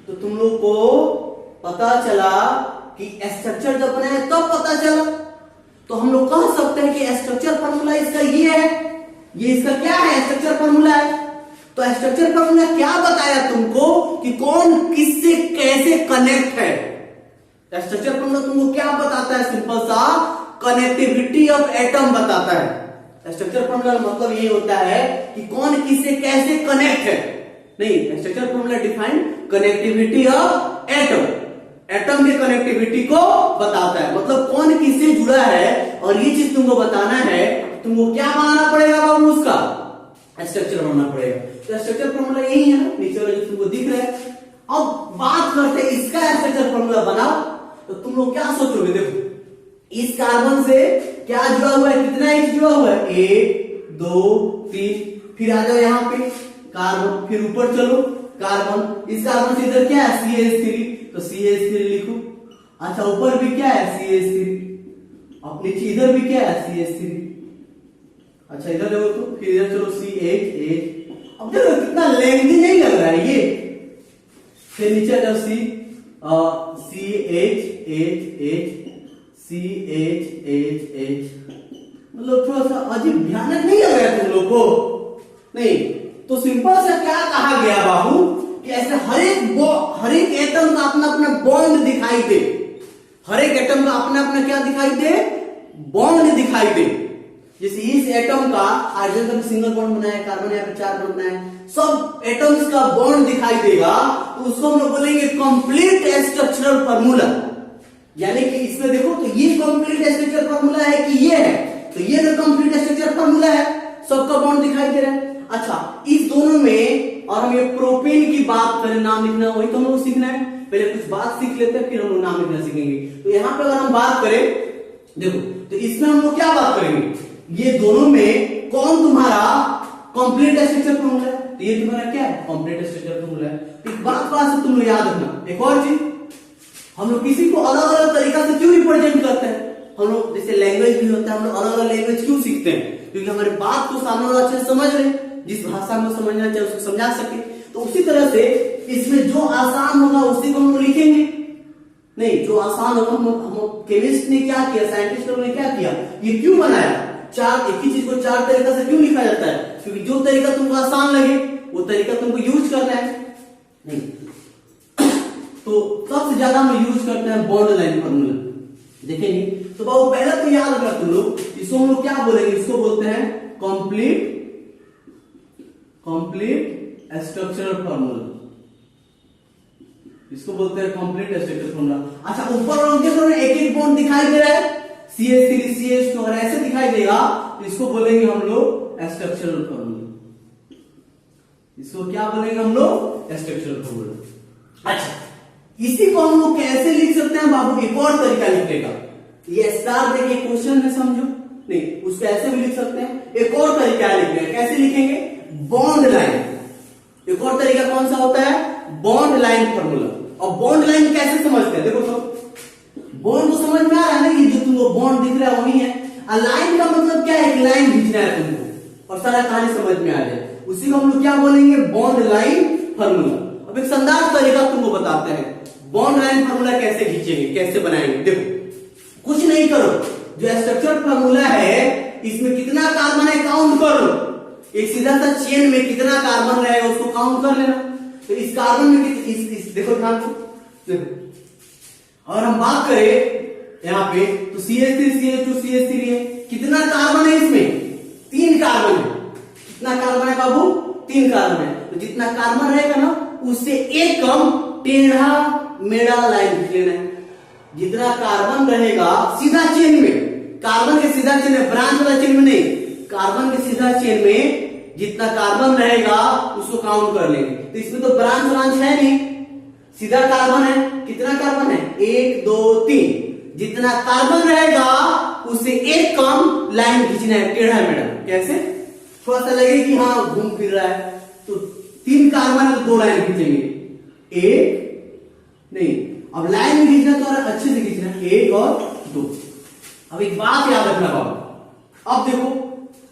तो तुम लोग को पता चला कि स्ट्रक्चर जब बनाए तब पता चला। तो हम लोग कह सकते हैं कि स्ट्रक्चर फॉर्मूला इसका ये है, ये इसका क्या है, स्ट्रक्चर फॉर्मूला है। तो स्ट्रक्चर फॉर्मूला क्या बताया तुमको कि कौन किससे कैसे कनेक्ट है। स्ट्रक्चर फॉर्मूला तुमको क्या बताता है, सिंपल सा कनेक्टिविटी ऑफ एटम बताता है। स्ट्रक्चर फॉर्मूला का मतलब ये होता है कि कौन किससे कैसे कनेक्ट है। नहीं, structure formula define connectivity of atom, atom के कनेक्टिविटी को बताता है, मतलब कौन किससे जुड़ा है। और ये चीज तुमको बताना है, तुमको क्या बनाना पड़ेगा बाबू, उसका स्ट्रक्चर बनाना पड़ेगा। तो स्ट्रक्चर फॉर्मूला यही है ना, नीचे वाला जो तुमको दिख रहा है। अब बात करते हैं इसका स्ट्रक्चर फॉर्मूला बनाओ, तो तुम लोग क्या सोचोगे, देखो इस कार्बन से क्या जुड़ा हुआ है, कितना एच जुड़ा हुआ है, 1 2 3, फिर आ जाओ यहाँ पे कार्बन, फिर ऊपर चलो कार्बन, इस कार्बन से इधर क्या है CH3, तो CH3 लिखो। अच्छा ऊपर भी क्या है CH3, अब नीचे इधर भी क्या है CH3। अच्छा इधर देखो तो फिर इधर चलो CH। अब देखो कितना लेंथी नहीं लग रहा है ये। फिर नीचे जाओ CH, मतलब थोड़ा सा अजीब भयानक नहीं लग रहा है तुम लोग को, नहीं। तो सिंपल सा क्या कहा गया बाबू कि ऐसे हर एक एटम का अपना अपना बॉन्ड दिखाई दे, हर एक एटम का अपना अपना क्या दिखाई दे, बॉन्ड दिखाई दे। जैसे इस एटम का हाइड्रोजन का सिंगल बॉन्ड बनाया है, कार्बन यहाँ पे 4 बॉन्ड बनाया है, सब एटम्स का बॉन्ड दिखाई देगा, तो उसको हम लोग बोलेंगे कंप्लीट स्ट्रक्चरल फार्मूला। यानी कि इसमें देखो तो ये कंप्लीट स्ट्रक्चर फार्मूला है कि ये है, तो ये तो कंप्लीट स्ट्रक्चर फार्मूला है, सबका बॉन्ड दिखाई दे रहा है। अच्छा इस दोनों में, और हम ये प्रोपेन की बात करें, नाम लिखना वही तो हम लोग सीखना है, पहले कुछ बात सीख लेते हैं फिर हम लोग नाम लिखना सीखेंगे। तो यहाँ पे अगर हम बात करें, देखो तो इसमें हम लोग क्या बात करेंगे, ये दोनों में कौन तुम्हारा कंप्लीट स्ट्रक्चर फार्मूला है, तो ये तुम्हारा क्या है, कंप्लीट स्ट्रक्चर फार्मूला है। एक बात से तुम लोग याद रखना, एक और चीज, हम लोग किसी को अलग अलग तरीका से क्यों रिप्रेजेंट करते हैं। हम लोग जैसे लैंग्वेज भी होता है, हम लोग अलग अलग लैंग्वेज क्यों सीखते हैं, क्योंकि हमारे बात को सामने वाला अच्छे से समझ ले, जिस भाषा में समझना चाहिए उसको समझा सके। तो उसी तरह से इसमें जो आसान होगा उसी को हम लोग लिखेंगे, नहीं जो आसान होगा। हम केमिस्ट ने क्या किया, साइंटिस्ट लोगों ने क्या किया, ये क्यों बनाया, चार एक ही चीज को 4 तरीका से क्यों लिखा जाता है, क्योंकि जो तरीका तुमको आसान लगे वो तरीका तुमको यूज करना है। नहीं तो सबसे ज्यादा हम यूज करते हैं बॉन्ड लाइन फार्मूला, देखेंगे। तो बाबू पहले तो याद रखना तुम लोग, इसको हम लोग क्या बोलेंगे, इसको बोलते हैं कंप्लीट स्ट्रक्चरल फार्मूला, इसको बोलते हैं कंप्लीट स्ट्रक्चरल फार्मूला। अच्छा ऊपर और एक एक बॉन्ड दिखाई दे रहा है, CH3 CH2 और ऐसे दिखाई देगा, तो इसको बोलेंगे हम लोग स्ट्रक्चरल फार्मूला, इसको क्या बोलेंगे हम लोग, स्ट्रक्चरल फार्मूला। अच्छा इसी को हम लोग कैसे लिख सकते हैं बाबू, एक और तरीका लिखने का, ये स्टार देखिए क्वेश्चन में समझो, नहीं उसको ऐसे भी लिख सकते हैं। एक और तरीका लिखने का, कैसे लिखेंगे, बॉन्ड लाइन। एक और तरीका कौन सा होता है, बॉन्ड लाइन फार्मूला। और बॉन्ड लाइन कैसे समझते हैं, देखो तो बॉन्ड तो समझ में आ रहा है ना, ये जो तुमको बॉन्ड दिख रहा है वही है। लाइन का मतलब क्या है, एक लाइन खींचना है तुमको और सारा कहानी समझ में आ जाए, उसी को हम लोग क्या बोलेंगे, बॉन्ड लाइन फार्मूला। अब एक शानदार तरीका तुमको बताते हैं, बॉन्ड लाइन फार्मूला कैसे खींचेंगे, कैसे बनाएंगे। देखो कुछ नहीं करो, जो स्ट्रक्चर फार्मूला है इसमें कितना कार्बन है काउंट कर लो, एक सीधा सा चेन में कितना कार्बन रहेगा उसको काउंट कर लेना। तो इस कार्बन में इस देखो ध्यान को, और हम बात करें यहाँ पे तो CH3 CH2 CH3 है, कितना कार्बन है इसमें, 3 कार्बन है। कितना कार्बन है बाबू, 3 कार्बन है। तो जितना कार्बन रहेगा ना उससे एक कम टेढ़ा मेढ़ा लाइन खींच लेना है। जितना कार्बन रहेगा सीधा चेन में, कार्बन के सीधा चेन में, ब्रांच वाला चेन में नहीं, कार्बन के सीधा चेन में जितना कार्बन रहेगा उसको काउंट कर लेंगे। तो इसमें तो ब्रांच है नहीं, सीधा कार्बन है। कितना कार्बन है, 1 2 3। जितना कार्बन रहेगा उससे एक कम लाइन खींचना है, टेढ़ा मेढ़ा। कैसे, थोड़ा सा लगे कि हाँ घूम फिर रहा है, तो 3 कार्बन है तो 2 लाइन खींचेंगे, 1 नहीं, अब लाइन खींचना तो अच्छे से खींचना, 1 और 2। अब एक बात याद रखना बाबू, अब देखो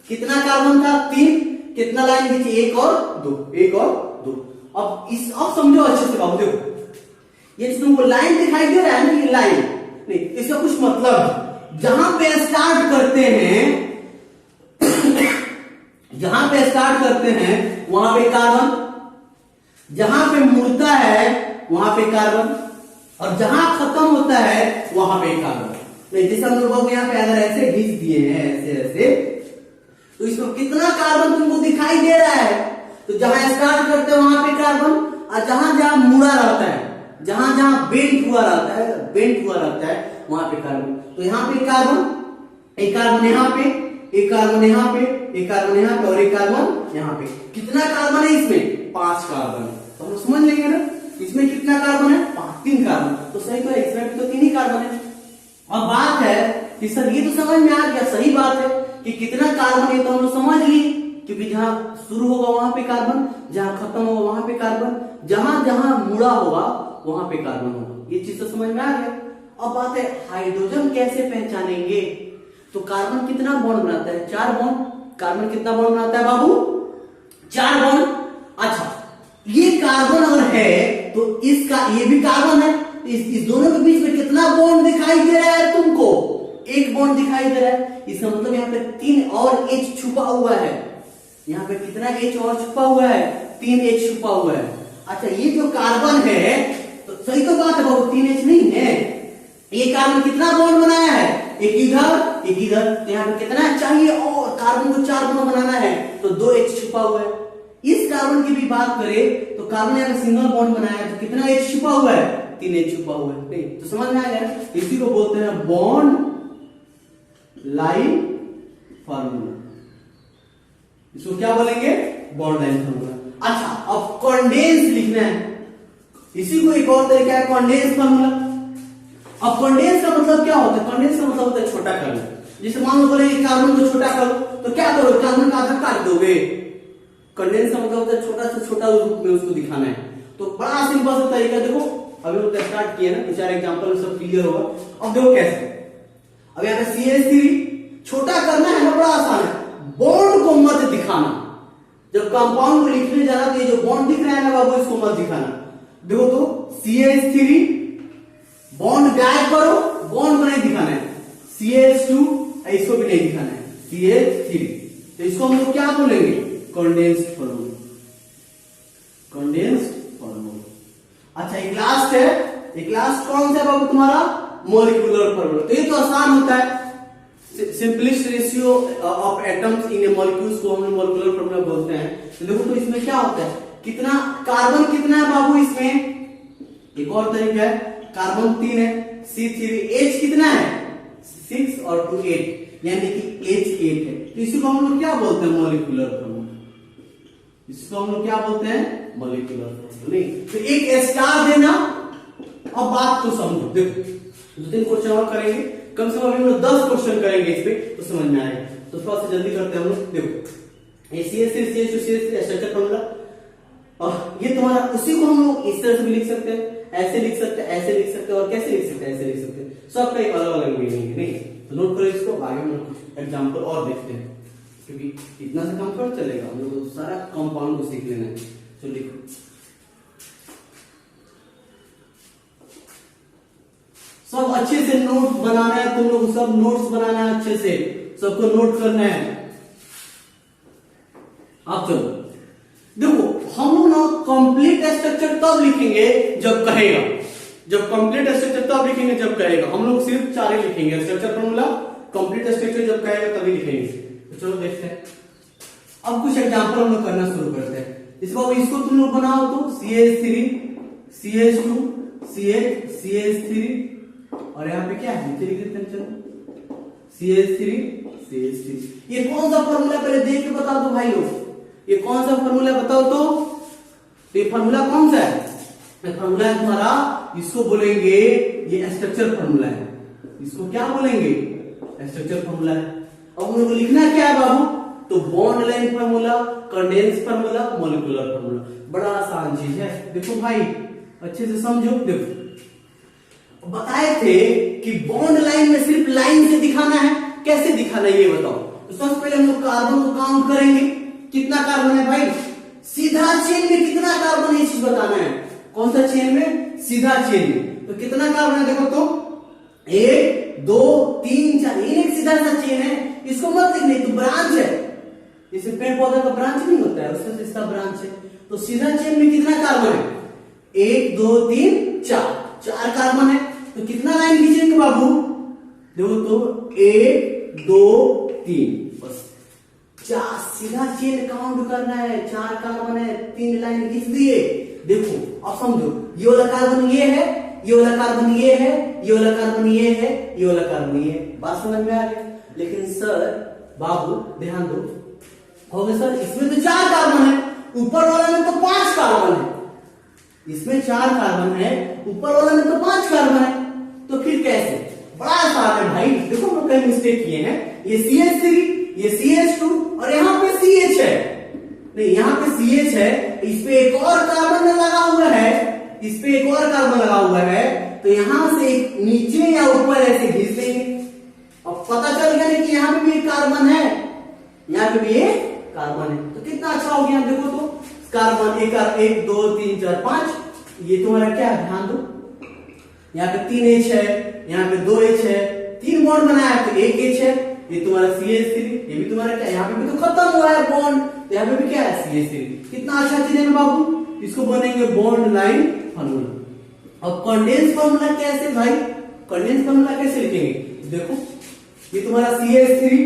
कितना कार्बन था, 3, कितना लाइन खींची, 1 और 2, 1 और 2। अब समझो अच्छे से बाबू, देखो ये तुमको लाइन दिखाई दे रहा है ना, ये लाइन नहीं, इसका कुछ मतलब जहां पे स्टार्ट करते हैं जहां पे स्टार्ट करते हैं वहां पे कार्बन, जहां पे मुड़ता है वहां पे कार्बन, और जहां खत्म होता है वहां पे कार्बन। जैसे हम लोगों को यहाँ पे अगर ऐसे खींच दिए हैं ऐसे ऐसे, तो इसमें कितना कार्बन तुमको दिखाई दे रहा है? तो जहां स्टार्ट करते हैं वहां पे कार्बन, और जहां जहां मुड़ा रहता है, जहां जहां बेंट हुआ रहता है वहां पे कार्बन। तो यहाँ पे कार्बन, एक कार्बन यहाँ पे, एक कार्बन यहाँ पे, एक कार्बन यहाँ पे और एक कार्बन यहाँ पे। कितना कार्बन है इसमें? 5 कार्बन। तो हम समझ लेंगे ना इसमें कितना कार्बन है? 3 कार्बन। तो सही तो है, इसमें भी तो 3 ही कार्बन है। अब बात है कि सर ये तो समझ में आ गया, सही बात है कि कितना कार्बन है तो हम लोग समझ लिए, क्योंकि जहां शुरू होगा वहां पे कार्बन, जहां खत्म होगा वहां पे कार्बन, जहां जहां मुड़ा होगा वहां पे कार्बन होगा। ये चीज तो समझ में आ गया। अब बात है हाइड्रोजन कैसे पहचानेंगे? तो कार्बन कितना बॉन्ड बनाता है? 4 बॉन्ड। कार्बन कितना बॉन्ड बनाता है बाबू? 4 बॉन्ड। अच्छा, ये कार्बन अगर है तो इसका ये भी कार्बन है, इस दोनों के बीच में कितना बॉन्ड दिखाई दे रहा है तुमको? 1 बॉन्ड दिखाई दे रहा है। इसका मतलब यहाँ पे 3 और H छुपा हुआ है। यहाँ पे कितना H और छुपा हुआ है? 3 H छुपा हुआ है। अच्छा, ये जो कार्बन है तो सही तो बात है बाबू, 3 H नहीं है। ये कार्बन कितना बॉन्ड बनाया है? एक इधर एक इधर। तो यहाँ पे कितना चाहिए? और कार्बन को 4 बॉन्ड बनाना है तो 2 H छुपा हुआ है। इस कार्बन की भी बात करें तो कार्बन यहाँ पे सिंगल बॉन्ड बनाया है तो कितना H छुपा हुआ है? 3 H छुपा हुआ है। नहीं तो समझ में आ गया? इसी को बोलते हैं बॉन्ड लाइन फार्मूला। इसको क्या बोलेंगे? Bond line formula. अच्छा, अब कॉन्डेंस लिखना है, इसी को एक और तरीका है कॉन्डेंस फार्मूला। अब कॉन्डेंस का मतलब क्या होता है? कॉन्डेंस का मतलब होता है छोटा करना। जैसे मान लो बोले कार्बन को छोटा करो तो क्या करो? कार्बन का आधा काट दोगे। कॉन्डेंस का मतलब होता है छोटा से छोटा रूप में उसको दिखाना है। तो बड़ा सिंपल सा तरीका देखो, अभी हम स्टार्ट किए ना, 2-4 एग्जांपल में सब क्लियर होगा। अब देखो कैसे। अब यहाँ पे CH3 छोटा करना है ना, बड़ा आसान है। बॉन्ड को मत दिखाना। जब कंपाउंड को लिखने जाना तो ये जो बॉन्ड दिख रहा है ना बाबू, इसको मत दिखाना। देखो तो CH3 बॉन्ड गायब करो, बॉन्ड को नहीं दिखाना है। CH2 इसको भी नहीं दिखाना है, CH3। तो इसको हम लोग क्या बोलेंगे? Condensed formula. Condensed formula. अच्छा, एक लास्ट है। एक लास्ट कौन सा है बाबू तुम्हारा? Molecular formula. तो ये तो आसान होता है, simplest ratio of atoms in A molecules को हम लोग मॉलिक्यूलर फार्मूला बोलते हैं। तो देखो तो इसमें क्या होता है? कितना कार्बन कितना है बाबू इसमें? एक और तरीका है, कार्बन 3 है, C3H कितना है? 6 और 2 8, यानी कि H 8 है। तो इसी को हम लोग क्या बोलते हैं? Molecular formula. इसको हम लोग क्या बोलते हैं? Molecular formula. तो एक स्टार देना। अब बात को समझो, देखो 2-3 क्वेश्चन और करेंगे, कम से कम हम लोग 10 क्वेश्चन करेंगे इस पे, तो समझ में आएगा। तो थोड़ा सा जल्दी करते हैं हम लोग। देखो ये CH3 CH2 CH3 structure formula, और ये तुम्हारा उसी को हम लोग इस तरह से भी लिख सकते हैं, ऐसे लिख सकते हैं, ऐसे लिख सकते हैं, और कैसे लिख सकते हैं? ऐसे लिख सकते हैं। सबका एक अलग अलग मीनिंग है, नहीं? तो नोट करो इसको, आगे हम लोग एग्जांपल और देखते हैं, क्योंकि इतना से कंफर्ट चलेगा, हम लोग को सारा कंपाउंड को सीख लेना है। तो लिखो सब अच्छे से नोट बनाना है, तुम लोग सब नोट्स बनाना है, अच्छे से सबको नोट करना है। आप चलो देखो, हम लोग ना कंप्लीट स्ट्रक्चर तब लिखेंगे जब कहेगा, जब कंप्लीट स्ट्रक्चर तब लिखेंगे जब कहेगा। हम लोग सिर्फ 4 ही लिखेंगे, स्ट्रक्चर फार्मूला, कंप्लीट स्ट्रक्चर जब कहेगा तभी लिखेंगे। तो चलो देखते हैं। अब कुछ एग्जांपल हम लोग करना शुरू करते हैं। इसको तुम लोग बनाओ तो CH3 CH2 CH CH3, और यहाँ पे क्या है? नीचे लिख देते हैं, चलो CH3 CH3। ये कौन सा फार्मूला पहले देख के बता दो भाई लोग, ये कौन सा फार्मूला बताओ तो ये फार्मूला कौन सा है? फार्मूला है तुम्हारा, इसको बोलेंगे ये स्ट्रक्चर फार्मूला है। इसको क्या बोलेंगे? स्ट्रक्चर फार्मूला है। अब हम लोग को लिखना क्या है बाबू? तो bond line formula, condense formula, molecular formula. बड़ा आसान चीज है, देखो भाई अच्छे से समझो। देखो बताए थे कि बॉन्ड लाइन में सिर्फ लाइन से दिखाना है, कैसे दिखाना है ये बताओ। तो सबसे पहले हम लोग कार्बन को काउंट करेंगे, कितना कार्बन है भाई? सीधा चेन में कितना कार्बन है ये चीज बताना है। कौन सा चेन में? सीधा चेन में। तो कितना कार्बन है देखो तो 1 2 3 4, ये एक सीधा सा चेन है, इसको मत लिखने, तो ब्रांच है, जैसे पेड़ पौधा का ब्रांच नहीं होता है, उससे इसका ब्रांच है। तो सीधा चेन में कितना कार्बन है? 1 2 3 4 कार्बन है। तो कितना लाइन खींचेंगे बाबू? देखो तो 1 2 3 बस 4, सीधा चेन काउंट करना है। 4 कार्बन है, 3 लाइन खींच दिए। देखो अब समझो, ये वाला कार्बन ये है, ये वाला कार्बन ये है, ये वाला कार्बन ये है, ये वाला कार्बन ये है। बात समझ में आ गई? लेकिन सर बाबू ध्यान दो, हो गया सर, इसमें तो 4 कार्बन है, ऊपर वाला में तो 5 कार्बन है। इसमें 4 कार्बन है, ऊपर वाला में तो 5 कार्बन है। तो फिर कैसे? बड़ा आसान है भाई। देखो हम लोग कई मिस्टेक किए हैं। ये CH3, ये CH2 और यहाँ पे CH है। नहीं, यहाँ पे CH है, इस पे एक और कार्बन लगा हुआ है, इस पे एक और कार्बन लगा हुआ है। तो यहां से नीचे या ऊपर ऐसे खींच देंगे। अब पता चल गया कि यहाँ पे भी एक कार्बन है, यहाँ पे भी एक कार्बन है। तो कितना अच्छा हो गया। देखो तो कार्बन 1 2 3 4 5, ये तुम्हारा क्या है? ध्यान दो, यहाँ पे 3H है, यहाँ पे 2H है, 3 बॉन्ड बनाया है तो 1H है। ये तुम्हारा CH3, ये भी तुम्हारा क्या? यहाँ पे भी तो खत्म हुआ है बॉन्ड, तो यहाँ पे भी क्या है? CH3। कितना अच्छा चीज है बाबू। इसको बनेंगे बॉन्ड लाइन फार्मूला। अब कंडेंस फार्मूला कैसे भाई? कंडेंस फार्मूला कैसे लिखेंगे? देखो ये तुम्हारा CH3,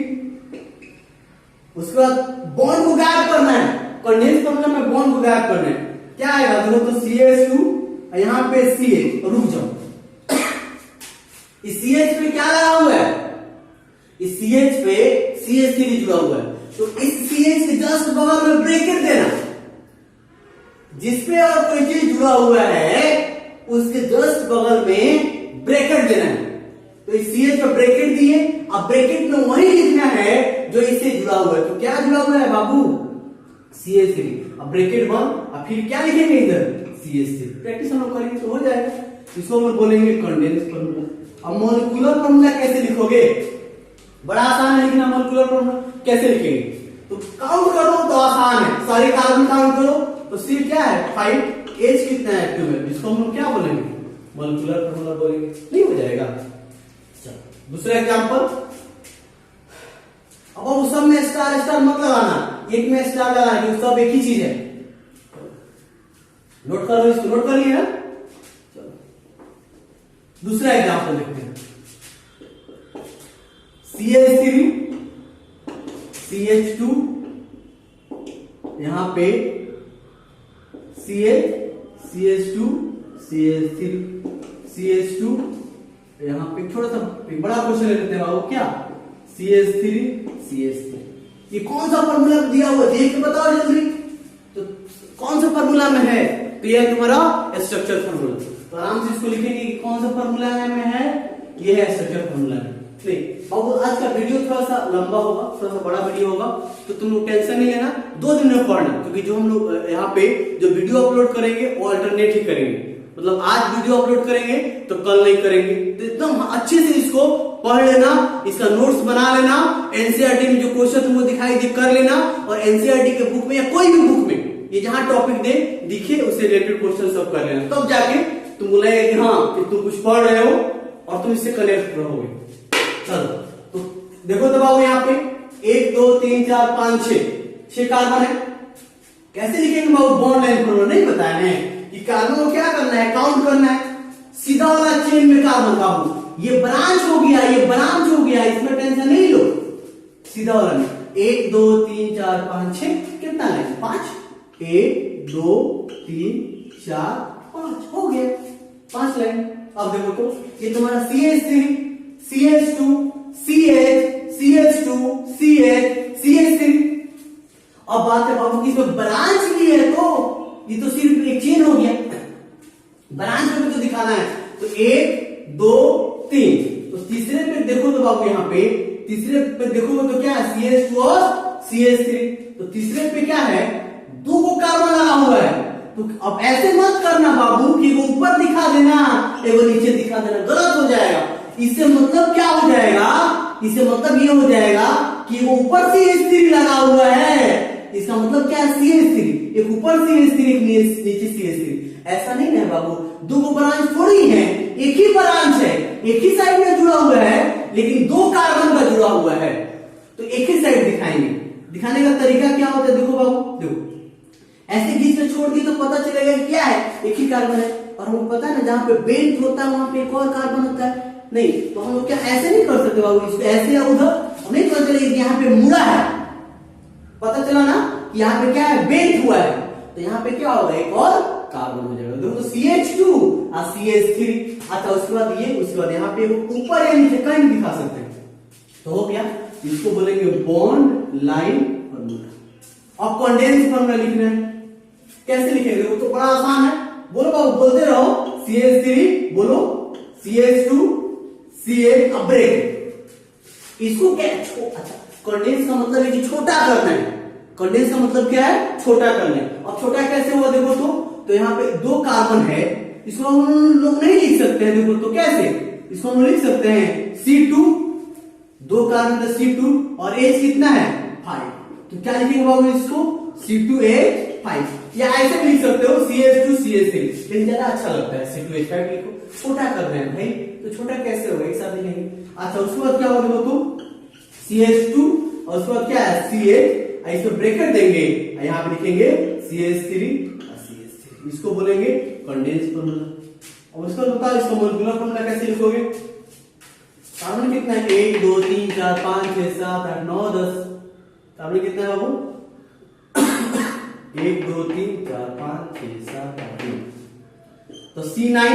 उसके बाद बॉन्ड को गायब करना है। कंडेंस फार्मूला में बॉन्ड को गायब करना है। क्या आएगा? देखो तो CH2, यहाँ पे CH, रुक जाओ, इस CH पे क्या लगा हुआ है? इस CH पे CH3 जुड़ा हुआ है। तो इस CH के जस्ट बगल में ब्रैकेट देना, जिसपे और कोई चीज जुड़ा हुआ है उसके जस्ट बगल में ब्रैकेट देना है। तो इस CH पे ब्रैकेट दिए, अब ब्रैकेट में वही लिखना है जो इससे जुड़ा हुआ है। तो क्या जुड़ा हुआ है बाबू? CH3। अब ब्रैकेट 1, अब फिर क्या लिखेंगे इधर? CH3। प्रैक्टिस हम लोग करेंगे तो हो जाएगा। इसको हम बोलेंगे कंडेंस फार्मूला। अब मॉलिक्यूलर फार्मूला कैसे लिखोगे? बड़ा आसान है लिखना। मॉलिक्यूलर फार्मूला कैसे लिखेंगे? तो काउंट करो तो आसान है, सारे कार्बन काउंट करो। तो C क्या है? 5, H कितना है? 12। इसको हम लोग क्या बोलेंगे? मॉलिक्यूलर फार्मूला बोलेंगे। नहीं हो जाएगा? चलो दूसरा एग्जांपल। अब उस सब में स्टार स्टार मत लगाना, एक में स्टार लगाना, क्योंकि सब एक ही चीज है। नोट कर लो, इसको नोट कर लिया। चलो दूसरा एग्जांपल देखते हैं। CH3, CH2, यहां पे CH, CH2, CH3, CH2, यहां पे छोटा सा एक बड़ा क्वेश्चन ले लेते हैं बाबू। क्या? CH3, CH3। ये कौन सा फार्मूला दिया हुआ? देख के बताओ जल्दी। तो कौन सा फार्मूला में है? तो ये तुम्हारा स्ट्रक्चर फार्मूला। तो आराम से इसको लिखेंगे कि कौन सा फार्मूला में है। ये है स्ट्रक्चर फार्मूला में। नहीं बाबू, आज का वीडियो थोड़ा सा लंबा होगा, थोड़ा सा बड़ा वीडियो होगा, तो तुम लोग टेंशन नहीं लेना। 2 दिन में पढ़ना, क्योंकि जो हम लोग यहाँ पे जो वीडियो अपलोड करेंगे वो अल्टरनेट ही करेंगे। मतलब आज वीडियो अपलोड करेंगे तो कल नहीं करेंगे। तो एकदम अच्छे से इसको पढ़ लेना, इसका नोट्स बना लेना। एनसीईआरटी में जो क्वेश्चन तुमको दिखाई दे कर लेना, और एनसीईआरटी के बुक में या कोई भी बुक में ये जहां टॉपिक दे दिखे उससे रिलेटेड क्वेश्चन सब कर लेना। तब जाके तुम बोलेगा कि हाँ कि तुम कुछ पढ़ रहे हो और तुम इससे कनेक्ट रहोगे। चलो तो देखो तो बाबू, यहाँ पे 1 2 3 4 5 6 कार्बन है। कैसे लिखेंगे बाबू? बॉन्ड लाइन फार्मूला नहीं बताया है कि कार्बन को क्या करना है? काउंट करना है। सीधा वाला चेन में कार्बन बाबू, ये ब्रांच हो गया, ये ब्रांच हो गया, इसमें टेंशन नहीं लो। सीधा वाला में 1 2 3 4 5 6 कितना लाइन? 5। 1 2 3 4 5 हो गया 5 लाइन। अब देखो तो ये तुम्हारा CH3, CH2, CH, CH2, CH, CH3। अब बात है बाबू की इसमें ब्रांच भी है, तो ये तो सिर्फ एक चेन हो गया, ब्रांच में भी तो दिखाना है। तो 1 2 3, तो तीसरे पे देखो तो बाबू, यहाँ पे तीसरे पे देखो तो क्या है? CH2 और CH3। तो तीसरे पे क्या है? 2 को कार्बन लगा हुआ है। तो अब ऐसे मत करना बाबू कि वो ऊपर दिखा देना एवं नीचे दिखा देना, गलत हो जाएगा। इससे मतलब क्या हो जाएगा? इससे मतलब ये हो जाएगा कि वो ऊपर CH3 लगा हुआ है। इसका मतलब क्या है? CH3, एक ऊपर CH3 एक नीचे CH3। ऐसा नहीं है बाबू, 2 ब्रांच थोड़ी है, एक ही ब्रांच है, एक ही साइड में जुड़ा हुआ है, लेकिन 2 कार्बन का जुड़ा हुआ है, तो एक ही साइड दिखाएंगे। दिखाने का तरीका क्या होता है, देखो बाबू, देखो ऐसे खींच के छोड़ दी तो पता चलेगा कि क्या है, एक ही कार्बन है। और हमको पता है ना, जहाँ पे बेंट होता है वहां पे एक और कार्बन होता है। नहीं तो हम लोग क्या ऐसे नहीं कर सकते बाबू, इसको ऐसे या उधर नहीं पता चलेगा कि यहाँ पे मुड़ा है। पता चला ना कि यहाँ पे क्या है, बेंट हुआ है, तो यहाँ पे क्या होगा, एक और कार्बन हो जाएगा। देखो तो CH2 और CH3। अच्छा उसके बाद ये, उसके बाद यहाँ पे ऊपर या नीचे कहीं भी दिखा सकते हैं। तो हो गया, इसको बोलेंगे बॉन्ड लाइन फॉर्मूला। अब कंडेंस फॉर्मूला लिखना है, कैसे लिखेंगे, वो तो बड़ा आसान है। बोलो बाबू, बोलते रहो, CH3 बोलो, CH2 CH, अब ब्रेक। इसको क्या, अच्छा कंडेंस का मतलब है कि छोटा करना है। कंडेंस का मतलब क्या है, छोटा करना है। अब छोटा कैसे हुआ देखो तो यहाँ पे 2 कार्बन है, इसको हम लोग नहीं लिख सकते हैं। देखो तो कैसे, इसको हम लिख सकते हैं C2, 2 कार्बन तो C2 और H कितना है 5। तो क्या लिखेंगे बाबू इसको, C2H5, या ऐसे भी लिख सकते हो CH2 CH3, लेकिन ज्यादा अच्छा लगता है C2H5 लिखो। छोटा कर रहे हैं भाई, तो छोटा कैसे होगा, एक साथ लिखेंगे। अच्छा उसके बाद क्या होगा तो CH2 और उसके बाद क्या है CH, इसको ब्रैकेट देंगे, यहाँ पे लिखेंगे CH3 और CH3, इसको बोलेंगे कंडेंस फॉर्मूला। और उसको बताओ इसको मोलिकुलर फॉर्मूला कैसे लिखोगे। कार्बन कितना है, 1 2 3 4 5 6 7 8 9 10। कार्बन कितना है बाबू, 1 2 3 4 5 6 7 8 9, तो C9।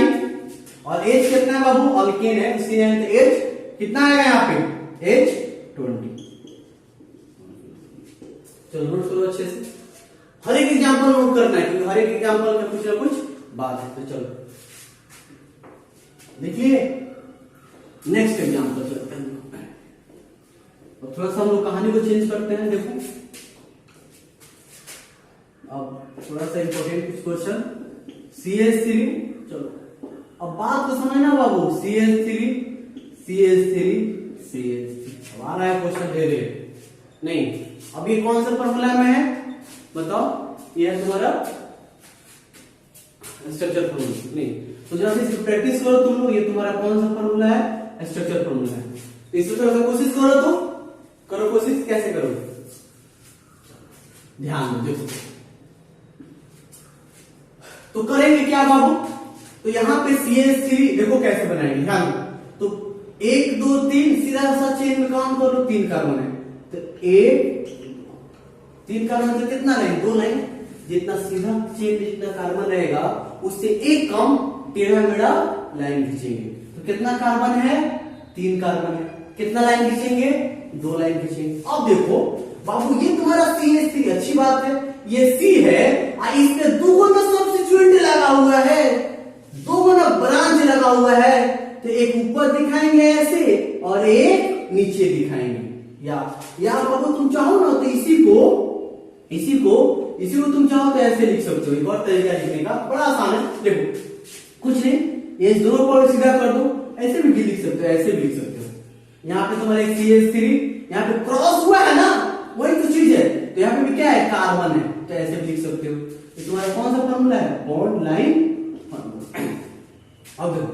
और H कितना है बाबू, अल्केन है, C9 तो H कितना आएगा यहाँ पे, H20। चलो नोट करो अच्छे से, हर एक एग्जांपल नोट करना है, क्योंकि हर एक एग्जांपल में कुछ ना कुछ बात है। तो चलो देखिए नेक्स्ट एग्जांपल चलते हैं। और थोड़ा सा हम लोग कहानी को चेंज करते हैं। देखो अब थोड़ा सा इंपॉर्टेंट कुछ क्वेश्चन, CH3, चलो अब बात को समझना बाबू, CH3 CH3 CH3। अब आ रहा है क्वेश्चन दे रहे नहीं, अब ये कौन सा फॉर्मूला में है बताओ, ये है तुम्हारा स्ट्रक्चर फॉर्मूला। नहीं तो जरा से प्रैक्टिस करो तुम लोग, ये तुम्हारा कौन सा फॉर्मूला है, स्ट्रक्चर फॉर्मूला है। तो इसको थोड़ा सा कोशिश करो, तो करो कोशिश, कैसे करोगे ध्यान दो, देखो तो करेंगे क्या बाबू, तो यहां पे CH3 देखो कैसे बनाएंगे, ध्यान दो। तो 1 2 3 सीधा सा चेन में काम करो, 3 कार्बन है, तो 1 3 कार्बन से कितना लाइन, 2 लाइन। जितना सीधा चेन में जितना कार्बन रहेगा उससे एक कम टेढ़ा मेढ़ा लाइन खींचेंगे। तो कितना कार्बन है, 3 कार्बन है, कितना लाइन खींचेंगे, 2 लाइन खींचेंगे। अब देखो बाबू ये तुम्हारा CH3, अच्छी बात है, ये C है, इस पे 2 गुना सब्स्टिट्यूएंट लगा हुआ है, 2 गुना ब्रांच लगा हुआ है। तो एक ऊपर दिखाएंगे ऐसे और एक नीचे दिखाएंगे। या बाबू तुम चाहो ना तो इसी को तुम चाहो तो ऐसे लिख सकते हो। एक और तरीका लिखने का बड़ा आसान है, देखो कुछ नहीं, ये दोनों को सीधा कर दो, ऐसे भी लिख सकते हो, ऐसे भी लिख सकते हो। यहाँ पे तुम्हारा एक CH3, यहाँ पे क्रॉस हुआ है ना, वही तो चीज है, तो यहाँ पे भी क्या है, कार्बन है, तो ऐसे भी लिख सकते हो। तो तुम्हारा कौन सा फॉर्मूला है, बॉन्ड लाइन फॉर्मूला। अब देखो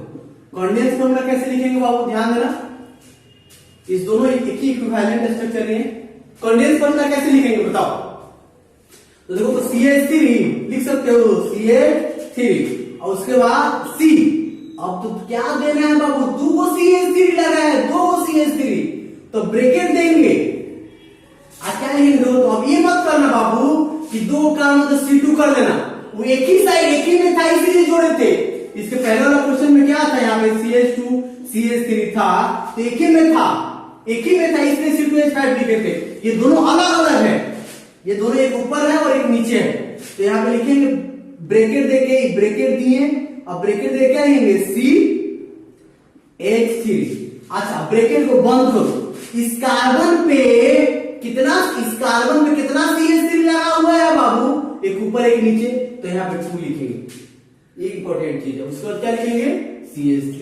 कंडेंस फॉर्मूला कैसे लिखेंगे बाबू, ध्यान देना, इस दोनों एक ही इक्विवेलेंट स्ट्रक्चर है। कंडेंस फॉर्मूला कैसे लिखेंगे बताओ, तो देखो तो CH3 लिख सकते हो, CH3 और उसके बाद C। अब तो क्या देना है बाबू, 2 CH3 लगा है, 2 CH3, तो ब्रैकेट देंगे। आज क्या लिखेंगे, तो अब ये मत करना बाबू कि 2 का मतलब C2 कर लेना, वो एक ही साइड एक ही में था इसलिए जोड़े थे। इसके पहले वाला क्वेश्चन में क्या था, यहाँ पे CH2 CH3 था, तो एक ही में था इसलिए C2H5 लिखे थे। ये दोनों अलग अलग है, ये दोनों एक ऊपर है और एक नीचे है, तो यहाँ पे लिखेंगे ब्रैकेट देके, ब्रैकेट दिए, अब ब्रैकेट दे क्या लिखेंगे CH3। अच्छा ब्रैकेट को बंद करो, इस कार्बन पे कितना CH3 लगा हुआ है बाबू, एक ऊपर एक नीचे, तो यहाँ पे 2 लिखेंगे, ये इंपॉर्टेंट चीज है। उसके बाद क्या लिखेंगे CH3।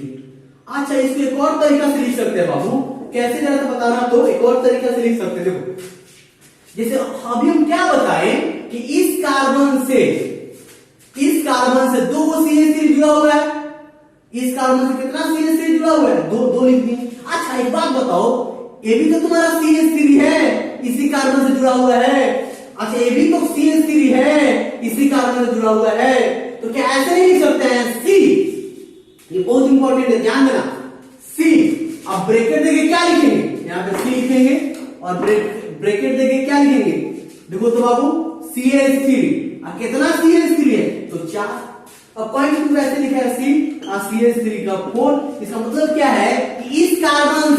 अच्छा इसको एक और तरीका से लिख सकते हैं बाबू, कैसे जरा तो बताना, तो एक और तरीका से लिख सकते हैं। देखो जैसे अभी हम क्या बताएं कि इस कार्बन से 2 CH3 जुड़ा हुआ है, इस कार्बन से कितना CH3 जुड़ा हुआ है, 2 लिख दिए। अच्छा एक बात बताओ, ये भी तो तुम्हारा CH3 है, इसी कार्बन से जुड़ा हुआ है। अच्छा ये भी तो CH3 है, इसी कार्बन से जुड़ा हुआ है, तो क्या ऐसे नहीं लिख सकते हैं C? ये बहुत इंपॉर्टेंट है, ध्यान देना C। अब ब्रैकेट देके क्या लिखेंगे, यहाँ पे C लिखेंगे और ब्रैकेट देके क्या लिखेंगे, देखो तो बाबू CH3, कितना CH3 है तो 4। अब पॉइंट 2 ऐसे लिखा है CH3 का 4। इसका मतलब क्या है कि इस कार्बन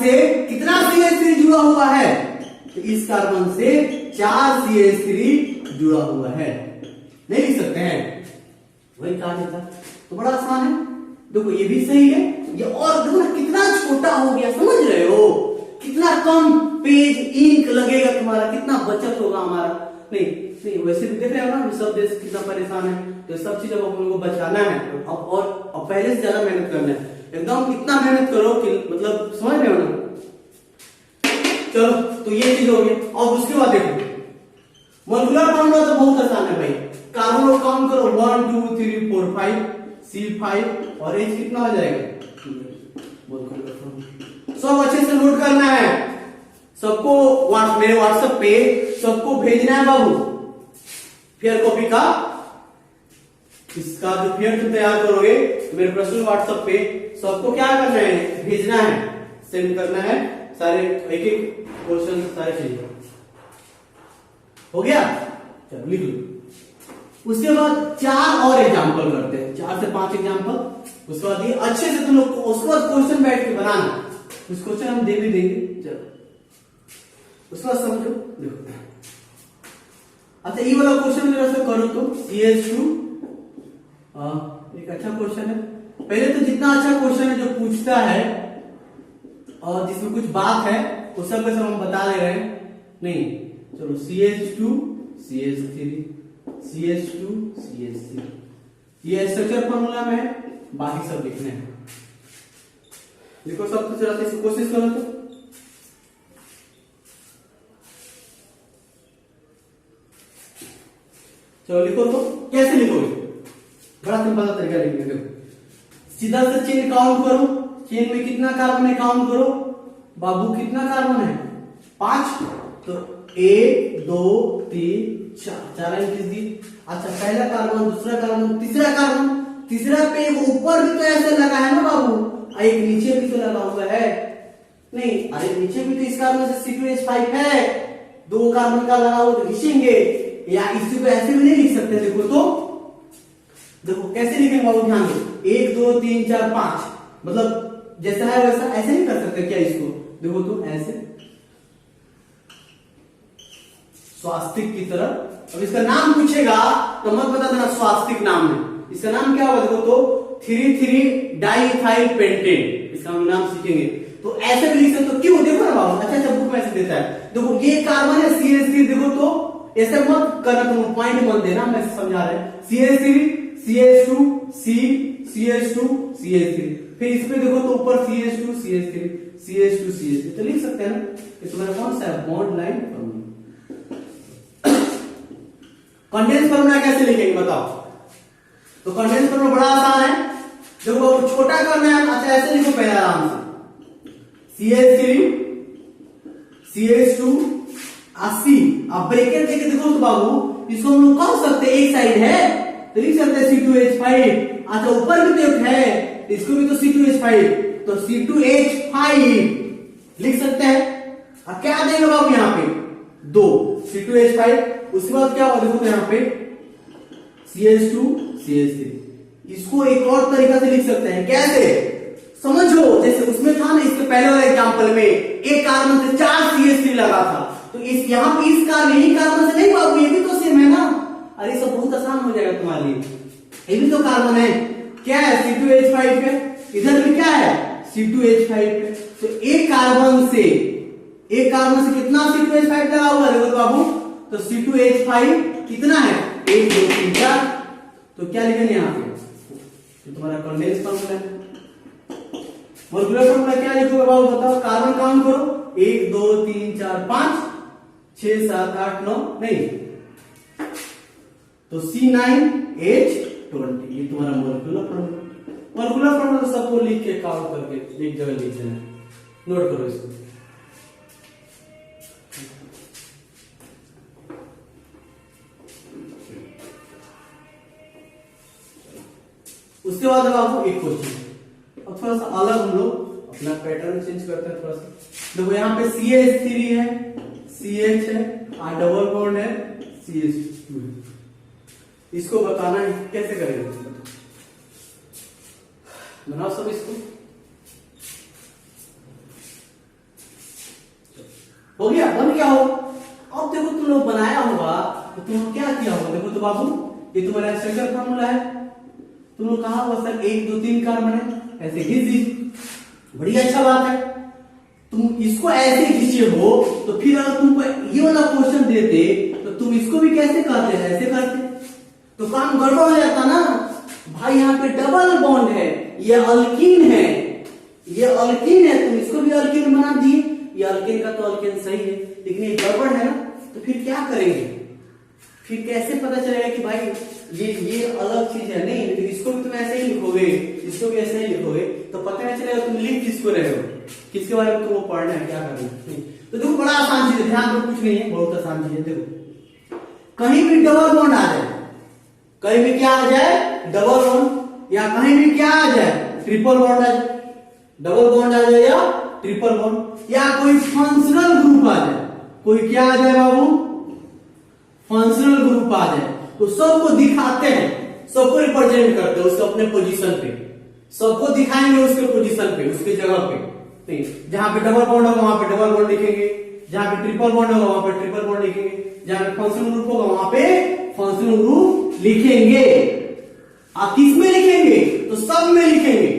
से कितना CH3 जुड़ा हुआ है, तो इस कार्बन से 4 CH3 जुड़ा हुआ है। नहीं लिख सकते हैं, वही कहा जाता, तो बड़ा आसान है। देखो ये भी सही है, ये और देखो ना कितना छोटा हो गया, समझ रहे हो, कितना कम पेज इंक लगेगा तुम्हारा, कितना बचत होगा हमारा। नहीं वैसे भी देख रहे हो ना सब देश कितना परेशान है, तो सब चीज अब हम लोग को बचाना है और पहले से ज्यादा मेहनत करना है, एकदम इतना मेहनत करो कि मतलब समझ रहे हो ना। चलो तो ये चीज हो गई। और उसके बाद देखो मॉलिक्यूलर फॉर्मूला तो बहुत आसान है भाई, कार्बन को काउंट करो 1 2 3 4 5 C5 और H कितना हो जाएगा। सब अच्छे से नोट करना है, सबको मेरे व्हाट्सएप पे सबको भेजना है बाबू फेयर कॉपी का। इसका जो फेयर तुम तैयार करोगे मेरे पर्सनल व्हाट्सएप पे सबको क्या करना है, भेजना है, सेंड करना है, सारे एक एक क्वेश्चन सारे चीजें। हो गया, चलो लिख लो। उसके बाद 4 और एग्जाम्पल करते हैं, 4 से 5 एग्जाम्पल। उसके बाद ये अच्छे से तुम लोग उसके बाद क्वेश्चन बैठ के बनाना, उस क्वेश्चन हम दे भी देंगे। चलो उसके बाद समझो, देखो अच्छा ये वाला क्वेश्चन मेरा से करो तो CH2 एक अच्छा क्वेश्चन है। पहले तो जितना अच्छा क्वेश्चन है जो पूछता है और जिसमें कुछ बात है वो सब का सब हम बता दे रहे हैं। नहीं चलो CH2 CH3 CH2 CH3 ये स्ट्रक्चर फॉर्मूला में है, बाकी सब लिखने हैं। देखो सब कुछ जरा से कोशिश करो तो चलो लिखो तो कैसे लिखोगे, बड़ा सिंपल तरीका लिखने का। सीधा से चेन काउंट करो, चेन में कितना कार्बन है काउंट करो। बाबू कितना कार्बन है 5, तो 1 2 3 4 इंच दी। अच्छा पहला कार्बन, दूसरा कार्बन, तीसरा कार्बन, तीसरा पे ऊपर भी तो ऐसे लगा है ना बाबू, एक नीचे भी तो लगा हुआ है। नहीं अरे नीचे भी तो इस कार्बन से C2H5 है, 2 कार्बन का लगा हुआ तो लिखेंगे, या इसी को ऐसे भी नहीं लिख सकते। देखो तो देखो कैसे लिखेंगे बाबू, ध्यान दो 1 2 3 4 5, मतलब जैसा है वैसा ऐसे नहीं कर सकते क्या इसको। देखो तो ऐसे स्वास्तिक की तरह। अब इसका नाम पूछेगा तो मत बता देना स्वास्तिक नाम है, इसका नाम क्या होगा। देखो तो 3,3 डाइइथाइल पेंटेन, इसका हम नाम सीखेंगे। तो ऐसे भी लिख सकते हो, क्यों देखो ना बाबू, अच्छा बुक में ऐसे देता है। देखो ये कार्बन है CH3, देखो तो ऐसे मत करना, तुम पॉइंट मत देना, मैं समझा रहा है। CH3 CH2 CH2 CH3, फिर इस पे देखो तो ऊपर CH2 CH3 CH2 CH3, तो लिख सकते हैं ना। ये तुम्हारा कौन सा है, bond line formula. Condense formula कैसे लिखेंगे बताओ। तो कंडेंस फॉर्मूला बड़ा आसान है, देखो छोटा करना है। अच्छा ऐसे लिखो पहले आराम से CH3 CH2 C, अब ब्रैकेट देके देखो तो बाबू इसको हम लोग कह सकते हैं, एक साइड है तो लिख सकते हैं C2H5। अच्छा ऊपर भी तो एक है, इसको भी तो C2H5, तो C2H5 लिख सकते हैं। अब क्या देंगे बाबू यहाँ पे 2 C2H5, उसके बाद क्या होगा देखो तो यहाँ पे CH2 CH3। इसको एक और तरीका से लिख सकते हैं, कैसे समझो, जैसे उसमें था ना इसके पहले वाले एग्जांपल में एक कार्बन से 4 CH3 लगा था, तो इस यहाँ पे इस कार्बन यही कार्बन से नहीं बाबू, ये भी तो सेम है ना। अरे सब बहुत आसान हो जाएगा तुम्हारे लिए, ये भी तो कार्बन है, क्या है C2H5 पे, इधर भी क्या है C2H5 पे। तो एक कार्बन से कितना C2H5 लगा हुआ है देखो तो बाबू, तो C2H5 कितना है 1 2 3 4, तो क्या लिखेंगे यहाँ पे, तो तुम्हारा कंडेंस फॉर्मूला है। मॉलिक्यूलर फॉर्मूला क्या लिखोगे बाबू बताओ, कार्बन काउंट करो 1 2 3 4 5 6 7 8 9, नहीं तो C9H20, ये तुम्हारा मॉलिक्यूलर फॉर्मूला। मॉलिक्यूलर फॉर्मूला सबको लिख के काउंट करके एक जगह लिख देना। नोट करो इसको। उसके बाद अब आपको एक क्वेश्चन, अब थोड़ा सा अलग हम लोग अपना पैटर्न चेंज करते हैं थोड़ा सा। देखो यहाँ पे CH3 है, CH है, डबल बॉन्ड है, CH2 है। इसको बताना है कैसे करेंगे, बनाओ सब इसको। हो गया, बन गया हो। अब देखो तुम लोग बनाया होगा तो तुम क्या किया होगा, देखो तो बाबू ये तुम्हारा स्ट्रक्चर फॉर्मूला है। तुम लोग कहा हुआ सर 1 2 3 कार्बन है, ऐसे घिस दीजिए, बड़ी अच्छा बात है। तुम इसको ऐसे खींचे हो तो फिर अगर तुमको ये वाला क्वेश्चन देते तो तुम इसको भी कैसे करते, ऐसे करते, तो काम गड़बड़ हो जाता ना भाई। यहाँ पे डबल बॉन्ड है, ये अल्कीन है, ये अल्कीन है, तुम इसको भी अल्कीन बना दिए। ये अल्कीन का तो अल्कीन सही है, लेकिन ये गड़बड़ है ना, तो फिर क्या करेंगे, फिर कैसे पता चलेगा कि भाई ये अलग चीज है। नहीं, लेकिन इसको भी तुम ऐसे ही लिखोगे, इसको भी ऐसे ही लिखोगे, तो पता नहीं चलेगा तुम लिख किसको रहे हो, किसके बारे में तुमको पढ़ना है, क्या करना है। तो देखो बड़ा आसान चीज है, ध्यान दो, कुछ नहीं है, बहुत आसान चीज है। देखो कहीं भी डबल बॉन्ड आ जाए, कहीं भी क्या आ जाए, डबल बॉन्ड, या कहीं भी क्या आ जाए, ट्रिपल बॉन्ड आ जाए, डबल बॉन्ड आ जाए या ट्रिपल बॉन्ड, या कोई फंक्शनल ग्रुप आ जाए, कोई क्या आ जाए बाबू, फंक्शनल ग्रुप आ जाए, तो सबको दिखाते हैं, सबको रिप्रेजेंट करते हैं उसके अपने पोजीशन पे, सबको दिखाएंगे उसके पोजीशन पे, उसके जगह पे। नहीं, जहां पे डबल बॉन्ड होगा वहां पे डबल बॉन्ड लिखेंगे, जहां पे ट्रिपल बॉन्ड होगा वहां पे ट्रिपल बॉन्ड लिखेंगे, जहां पे फंक्शनल ग्रुप होगा वहां पे फंक्शनल ग्रुप लिखेंगे। आप किस में लिखेंगे, तो सब में लिखेंगे,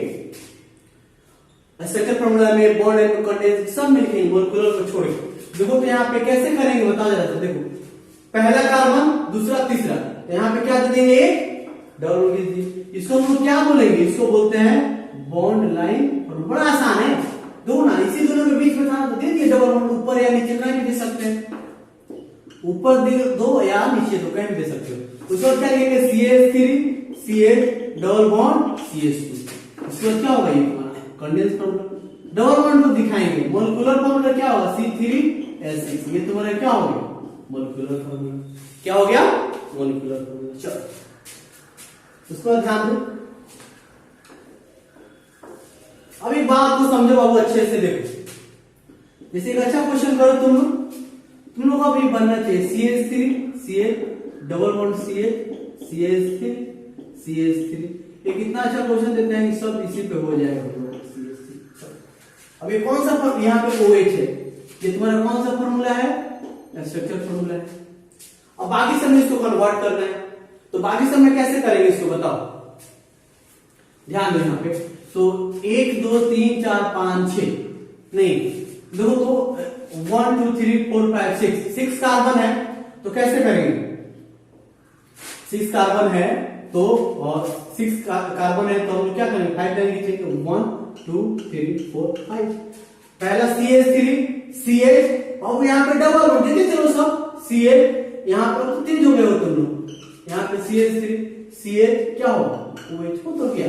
स्ट्रक्चर फॉर्मूला में, बॉन्ड एंड कंडेंस सब में लिखेंगे, मोलिकुलर को छोड़ के। देखो तो यहाँ पे कैसे करेंगे बताओ जरा सा। देखो पहला कार्बन, दूसरा, तीसरा, तो यहाँ पे क्या दे देंगे, एक डबल बॉन्ड। इसको हम लोग क्या बोलेंगे, इसको बोलते हैं बॉन्ड लाइन। और बड़ा आसान है, दो ना, इसी दोनों के बीच में था तो दे दिए डबल बॉन्ड, ऊपर या नीचे कहीं भी दे सकते हैं, ऊपर दे दो या नीचे दो, कहीं भी दे सकते हो। उसके बाद क्या लिखेंगे, CH3 CH double bond CH2। उसके बाद क्या होगा, ये कंडेंस फॉर्मूला, डबल बॉन्ड को दिखाएंगे। मोलिकुलर फॉर्मूला क्या होगा, C3H6, ये तुम्हारा क्या हो गया, मोलिकुलर फॉर्मूला। क्या हो गया, मोलिकुलर फॉर्मूला। चलो उसको ध्यान दो। अब एक बात को समझो बाबू अच्छे से, देखो जैसे एक अच्छा क्वेश्चन करो तुम लोग अभी बनना चाहिए CH3 CH double bond CH CH3 CH3। एक इतना अच्छा क्वेश्चन देते हैं कि सब इसी पे हो जाएगा। अब ये कौन सा, यहाँ पे OH है, ये तुम्हारा कौन सा फॉर्मूला है, स्ट्रक्चर फॉर्मूला है। अब बाकी सब में इसको कन्वर्ट करना है, तो बाकी सब में कैसे करेंगे इसको बताओ, ध्यान दो यहाँ पे। तो 1 2 3 4 5 6, नहीं देखो तो 1 2 3 4 5 6 कार्बन है, तो कैसे करेंगे, 6 कार्बन है तो, और 6 कार्बन है तो हम क्या करेंगे, 5 लाइन 1 2 3 4 5। पहला CH3 CH, अब यहाँ पे डबल बॉन्ड देते चलो सब, CH यहाँ पर तो 3 जो गए हो तुम लोग, यहाँ पे CH3 CH क्या होगा, OH हो, तो क्या,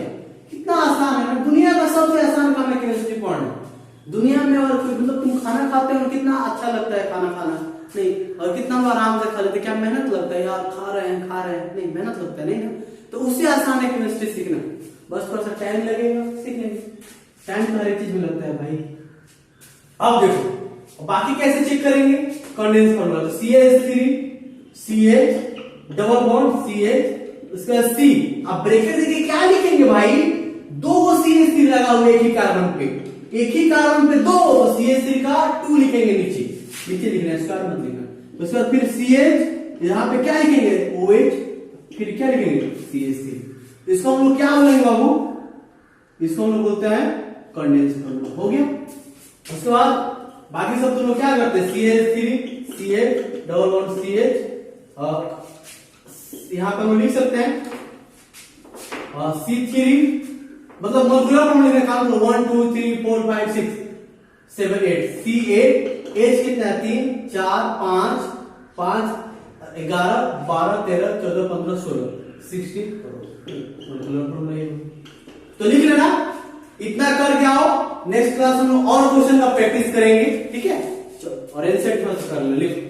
कितना आसान है ना। दुनिया का सबसे आसान काम है केमिस्ट्री पढ़ना दुनिया में। और मतलब तुम खाना खाते हो, कितना अच्छा लगता है खाना खाना, नहीं, और कितना आराम से खा लेते, क्या मेहनत लगता है यार, खा रहे हैं, नहीं मेहनत लगता है, नहीं ना। तो उससे आसान है केमिस्ट्री सीखना, बस थोड़ा सा टाइम लगेगा, सीख लेंगे। टाइम तो हर एक चीज में लगता है भाई। अब देखो बाकी कैसे चेक करेंगे, कंडेंस फॉर्मूला, तो CH3 CH double bond CH, उसके बाद C। अब ब्रैकेट देखिए क्या लिखेंगे भाई, 2 CH3 लगा हुआ एक ही कार्बन पे, एक ही कार्बन पे 2, CH3 का 2 लिखेंगे, नीचे लिखना है, स्क्वायर मत लिखना। उसके बाद फिर CH, यहाँ पे क्या लिखेंगे, OH, फिर क्या लिखेंगे, CH3। इसको हम लोग क्या बोलेंगे बाबू, इसको हम लोग बोलते हैं कंडेंस फॉर्मूला। हो गया। उसके बाद बाकी सब तुम लोग क्या करते हैं, CH3 CH double bond CH, यहां पे हम लिख सकते हैं C3, मतलब मोलिकुलर फॉर्मूला का काम करो, 1 2 3 4 5 6 7 8, C8 H कितना है, 3 4 5 5 11 12 13 14 15 16 16 मोलिकुलर फॉर्मूला। तो लिख लेना, इतना करके आओ, नेक्स्ट क्लास हम और क्वेश्चन का प्रैक्टिस करेंगे, ठीक है। चलो और एनसीईआरटी कर लो, लिखो।